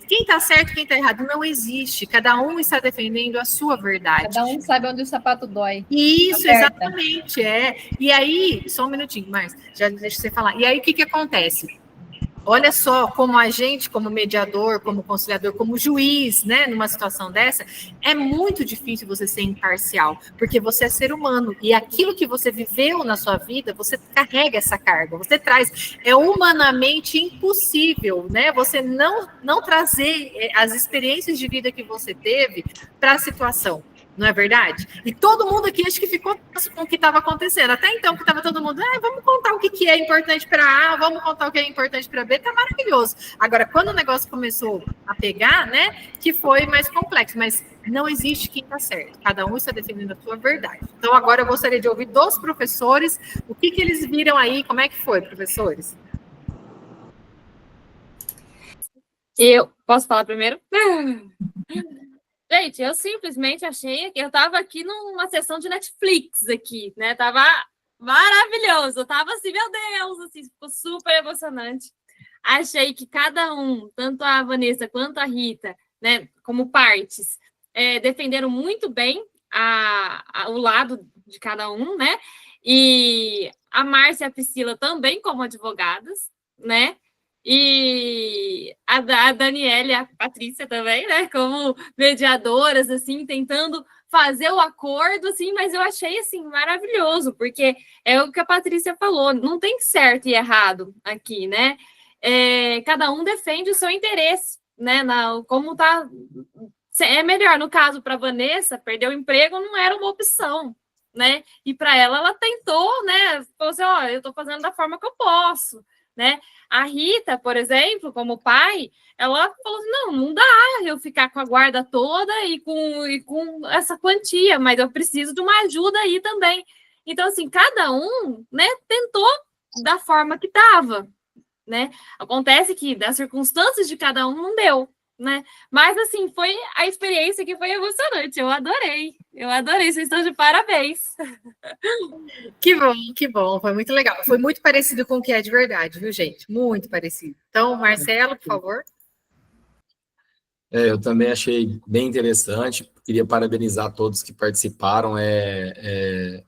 Quem está certo, quem está errado, não existe. Cada um está defendendo a sua verdade. Cada um sabe onde o sapato dói. Isso, exatamente, E aí, só um minutinho, mais, já deixa você falar. E aí, o que acontece? Olha só, como a gente, como mediador, como conciliador, como juiz, né, numa situação dessa, é muito difícil você ser imparcial, porque você é ser humano, e aquilo que você viveu na sua vida, você carrega essa carga, você traz, é humanamente impossível, né, você não trazer as experiências de vida que você teve para a situação. Não é verdade? E todo mundo aqui acho que ficou com o que estava acontecendo. Até então, que estava todo mundo, vamos contar o que é importante para A, vamos contar o que é importante para B, tá maravilhoso. Agora, quando o negócio começou a pegar, né, que foi mais complexo, mas não existe quem está certo. Cada um está defendendo a sua verdade. Então, agora eu gostaria de ouvir dos professores, o que eles viram aí, como é que foi, professores? Eu posso falar primeiro? Gente, eu simplesmente achei que eu estava aqui numa sessão de Netflix aqui, né? Tava maravilhoso. Eu tava assim, meu Deus, assim, ficou super emocionante. Achei que cada um, tanto a Vanessa quanto a Rita, né, como partes, defenderam muito bem o lado de cada um, né? E a Márcia e a Priscila também como advogadas, né? E a Daniela e a Patrícia também, né, como mediadoras, assim, tentando fazer o acordo, assim, mas eu achei, assim, maravilhoso, porque é o que a Patrícia falou, não tem certo e errado aqui, né, cada um defende o seu interesse, né, como tá, é melhor, no caso, para a Vanessa, perder o emprego não era uma opção, né, e para ela tentou, né, falou assim, eu estou fazendo da forma que eu posso, né? A Rita, por exemplo, como pai, ela falou assim, não dá eu ficar com a guarda toda e com essa quantia, mas eu preciso de uma ajuda aí também. Então, assim, cada um, né, tentou da forma que estava, né? Acontece que das circunstâncias de cada um não deu, né? Mas, assim, foi a experiência que foi emocionante. Eu adorei, vocês estão de parabéns. Que bom, foi muito legal. Foi muito parecido com o que é de verdade, viu, gente? Muito parecido. Então, Marcelo, por favor. Eu também achei bem interessante, queria parabenizar todos que participaram. É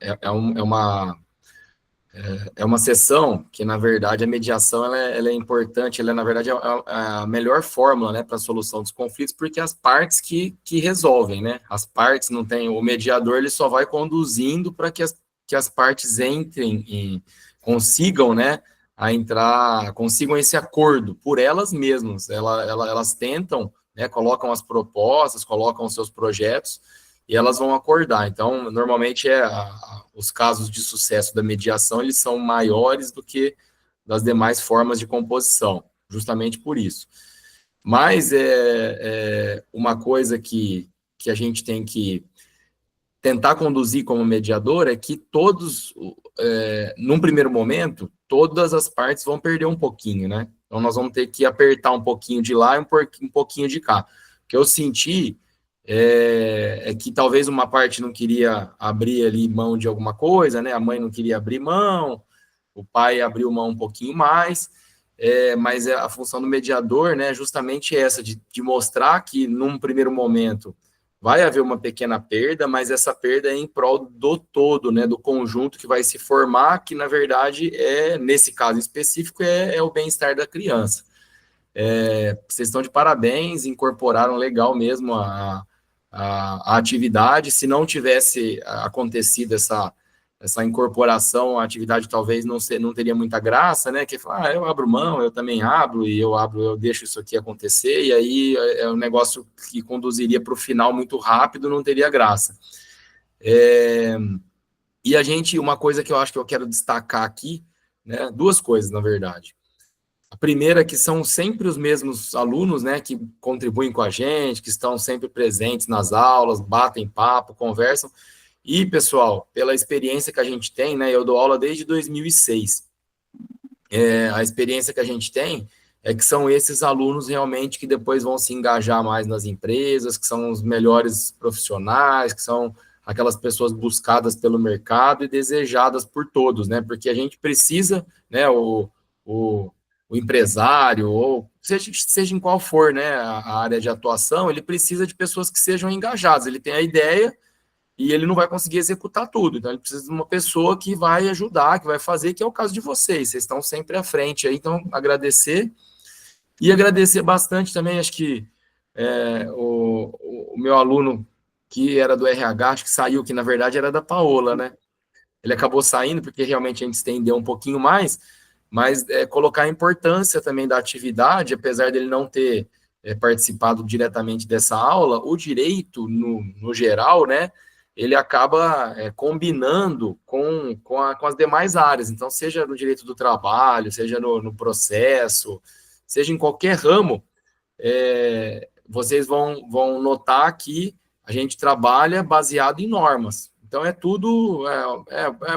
uma sessão que, na verdade, a mediação ela é importante, ela, na verdade, é a melhor fórmula, né, para a solução dos conflitos, porque as partes que resolvem, né? As partes não tem, o mediador ele só vai conduzindo para que as partes entrem e consigam, né, consigam esse acordo por elas mesmas. Elas tentam, né, colocam as propostas, colocam os seus projetos, e elas vão acordar. Então, normalmente, os casos de sucesso da mediação, eles são maiores do que das demais formas de composição, justamente por isso. Mas uma coisa que a gente tem que tentar conduzir como mediador é que num primeiro momento, todas as partes vão perder um pouquinho, né? Então, nós vamos ter que apertar um pouquinho de lá e um pouquinho de cá. O que eu senti é que talvez uma parte não queria abrir ali mão de alguma coisa, né? A mãe não queria abrir mão, o pai abriu mão um pouquinho mais, mas a função do mediador, né, justamente essa, de mostrar que num primeiro momento vai haver uma pequena perda, mas essa perda é em prol do todo, né, do conjunto que vai se formar, que na verdade nesse caso específico, é o bem-estar da criança. Vocês estão de parabéns, incorporaram legal mesmo a atividade. Se não tivesse acontecido essa incorporação, a atividade talvez não teria muita graça, né? Que fala, eu abro mão, eu também abro, e eu deixo isso aqui acontecer, e aí é um negócio que conduziria para o final muito rápido, não teria graça. E uma coisa que eu acho que eu quero destacar aqui, né? Duas coisas, na verdade. A primeira é que são sempre os mesmos alunos, né, que contribuem com a gente, que estão sempre presentes nas aulas, batem papo, conversam. E, pessoal, pela experiência que a gente tem, né, eu dou aula desde 2006. A experiência que a gente tem é que são esses alunos realmente que depois vão se engajar mais nas empresas, que são os melhores profissionais, que são aquelas pessoas buscadas pelo mercado e desejadas por todos, né, porque a gente precisa, né, o empresário, ou seja em qual for, né, a área de atuação, ele precisa de pessoas que sejam engajadas. Ele tem a ideia e ele não vai conseguir executar tudo. Então, ele precisa de uma pessoa que vai ajudar, que vai fazer, que é o caso de vocês. Vocês estão sempre à frente aí. Então, agradecer. E agradecer bastante também, acho que o meu aluno, que era do RH, acho que saiu, que na verdade era da Paola, né? Ele acabou saindo, porque realmente a gente estendeu um pouquinho mais, mas colocar a importância também da atividade, apesar dele não ter participado diretamente dessa aula, o direito, no geral, né, ele acaba combinando com as demais áreas. Então, seja no direito do trabalho, seja no processo, seja em qualquer ramo, vocês vão notar que a gente trabalha baseado em normas. Então, tudo,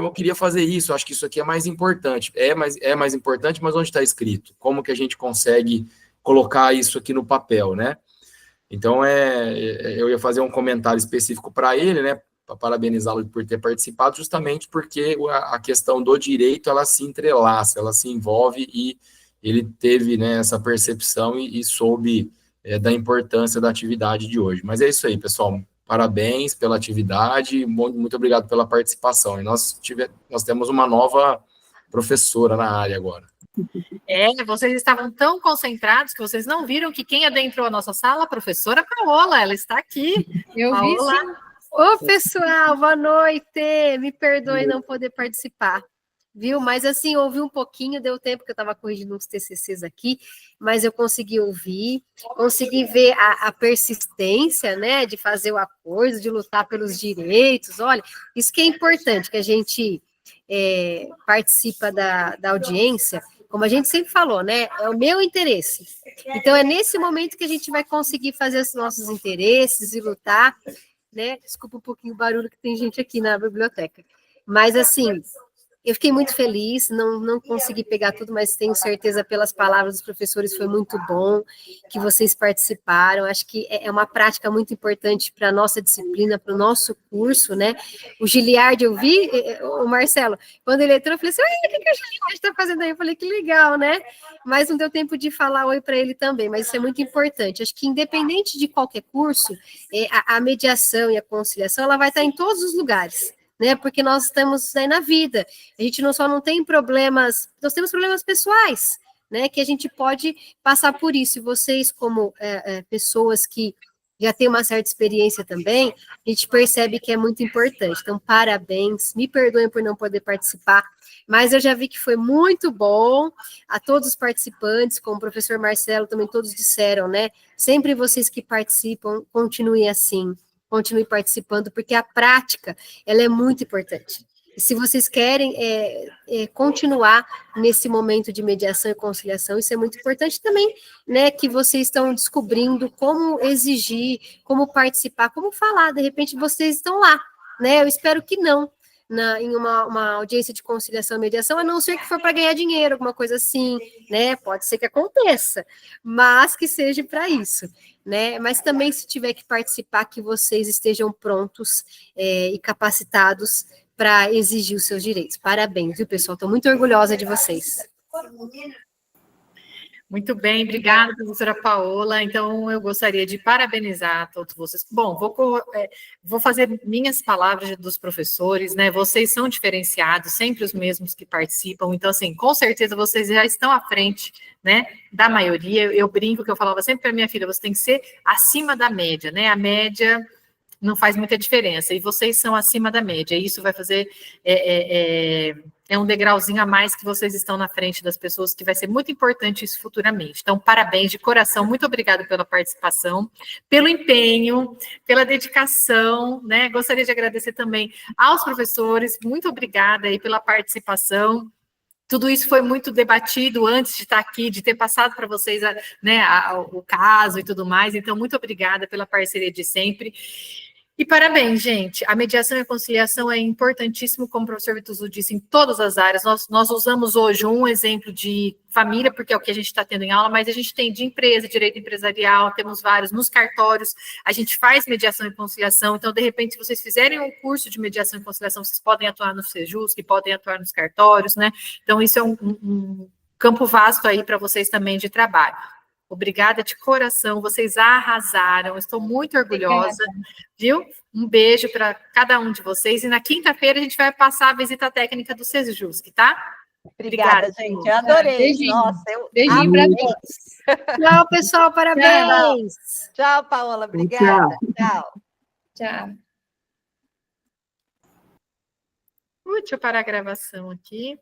eu queria fazer isso, acho que isso aqui é mais importante. É mais importante, mas onde está escrito? Como que a gente consegue colocar isso aqui no papel, né? Então, eu ia fazer um comentário específico para ele, né, para parabenizá-lo por ter participado, justamente porque a questão do direito, ela se entrelaça, ela se envolve, e ele teve, né, essa percepção e soube da importância da atividade de hoje. Mas é isso aí, pessoal. Parabéns pela atividade, muito obrigado pela participação. E nós temos uma nova professora na área agora. Vocês estavam tão concentrados que vocês não viram que quem adentrou a nossa sala, a professora Paola, ela está aqui. Eu Paola. vi, sim. Ô, pessoal, boa noite. Me perdoe não poder participar, viu? Mas assim, ouvi um pouquinho, deu tempo que eu estava corrigindo uns TCCs aqui, mas eu consegui ouvir, consegui ver a persistência, né, de fazer o acordo, de lutar pelos direitos. Olha, isso que é importante, que a gente participa da audiência, como a gente sempre falou, né, é o meu interesse. Então, é nesse momento que a gente vai conseguir fazer os nossos interesses e lutar, né? Desculpa um pouquinho o barulho que tem gente aqui na biblioteca. Mas, assim, Eu fiquei muito feliz, não consegui pegar tudo, mas tenho certeza pelas palavras dos professores foi muito bom que vocês participaram. Acho que é uma prática muito importante para a nossa disciplina, para o nosso curso, né? O Giliard, eu vi, o Marcelo, quando ele entrou, eu falei assim, o que o Giliard está fazendo aí? Eu falei, que legal, né? Mas não deu tempo de falar oi para ele também, mas isso é muito importante. Acho que independente de qualquer curso, a mediação e a conciliação, ela vai estar em todos os lugares, né? Porque nós estamos aí na vida. A gente não tem problemas, nós temos problemas pessoais, né? Que a gente pode passar por isso. E vocês, como pessoas que já têm uma certa experiência também, a gente percebe que é muito importante. Então, parabéns. Me perdoem por não poder participar, mas eu já vi que foi muito bom. A todos os participantes, como o professor Marcelo, também todos disseram, né? Sempre vocês que participam, continuem assim. Continue participando, porque a prática, ela é muito importante. E se vocês querem continuar nesse momento de mediação e conciliação, isso é muito importante também, né, que vocês estão descobrindo como exigir, como participar, como falar, de repente vocês estão lá, né, eu espero que não, em uma audiência de conciliação e mediação, a não ser que for para ganhar dinheiro, alguma coisa assim, né, pode ser que aconteça, mas que seja para isso, né, mas também se tiver que participar, que vocês estejam prontos e capacitados para exigir os seus direitos. Parabéns, viu, pessoal? Estou muito orgulhosa de vocês. Muito bem, obrigada, professora Paola. Então, eu gostaria de parabenizar todos vocês. Bom, vou fazer minhas palavras dos professores, né? Vocês são diferenciados, sempre os mesmos que participam. Então, assim, com certeza vocês já estão à frente, né, da maioria. Eu brinco que eu falava sempre para minha filha, você tem que ser acima da média, né? A média não faz muita diferença, e vocês são acima da média, e isso vai fazer, um degrauzinho a mais que vocês estão na frente das pessoas, que vai ser muito importante isso futuramente. Então, parabéns de coração, muito obrigada pela participação, pelo empenho, pela dedicação, né, gostaria de agradecer também aos professores, muito obrigada aí pela participação. Tudo isso foi muito debatido antes de estar aqui, de ter passado para vocês, né, o caso e tudo mais, então, muito obrigada pela parceria de sempre. E parabéns, gente. A mediação e a conciliação é importantíssimo, como o professor Vituso disse, em todas as áreas. Nós usamos hoje um exemplo de família, porque é o que a gente está tendo em aula, mas a gente tem de empresa, direito empresarial, temos vários nos cartórios, a gente faz mediação e conciliação, então, de repente, se vocês fizerem um curso de mediação e conciliação, vocês podem atuar no Sejus, que podem atuar nos cartórios, né? Então, isso é um campo vasto aí para vocês também de trabalho. Obrigada de coração, vocês arrasaram, estou muito orgulhosa, viu? Um beijo para cada um de vocês, e na quinta-feira a gente vai passar a visita técnica do Sejusc, tá? Obrigada, gente, eu adorei. Beijinho. Nossa, Beijinho para todos. Tchau, pessoal, parabéns! Tchau, Paola, obrigada. Tchau. Tchau. Deixa eu parar a gravação aqui.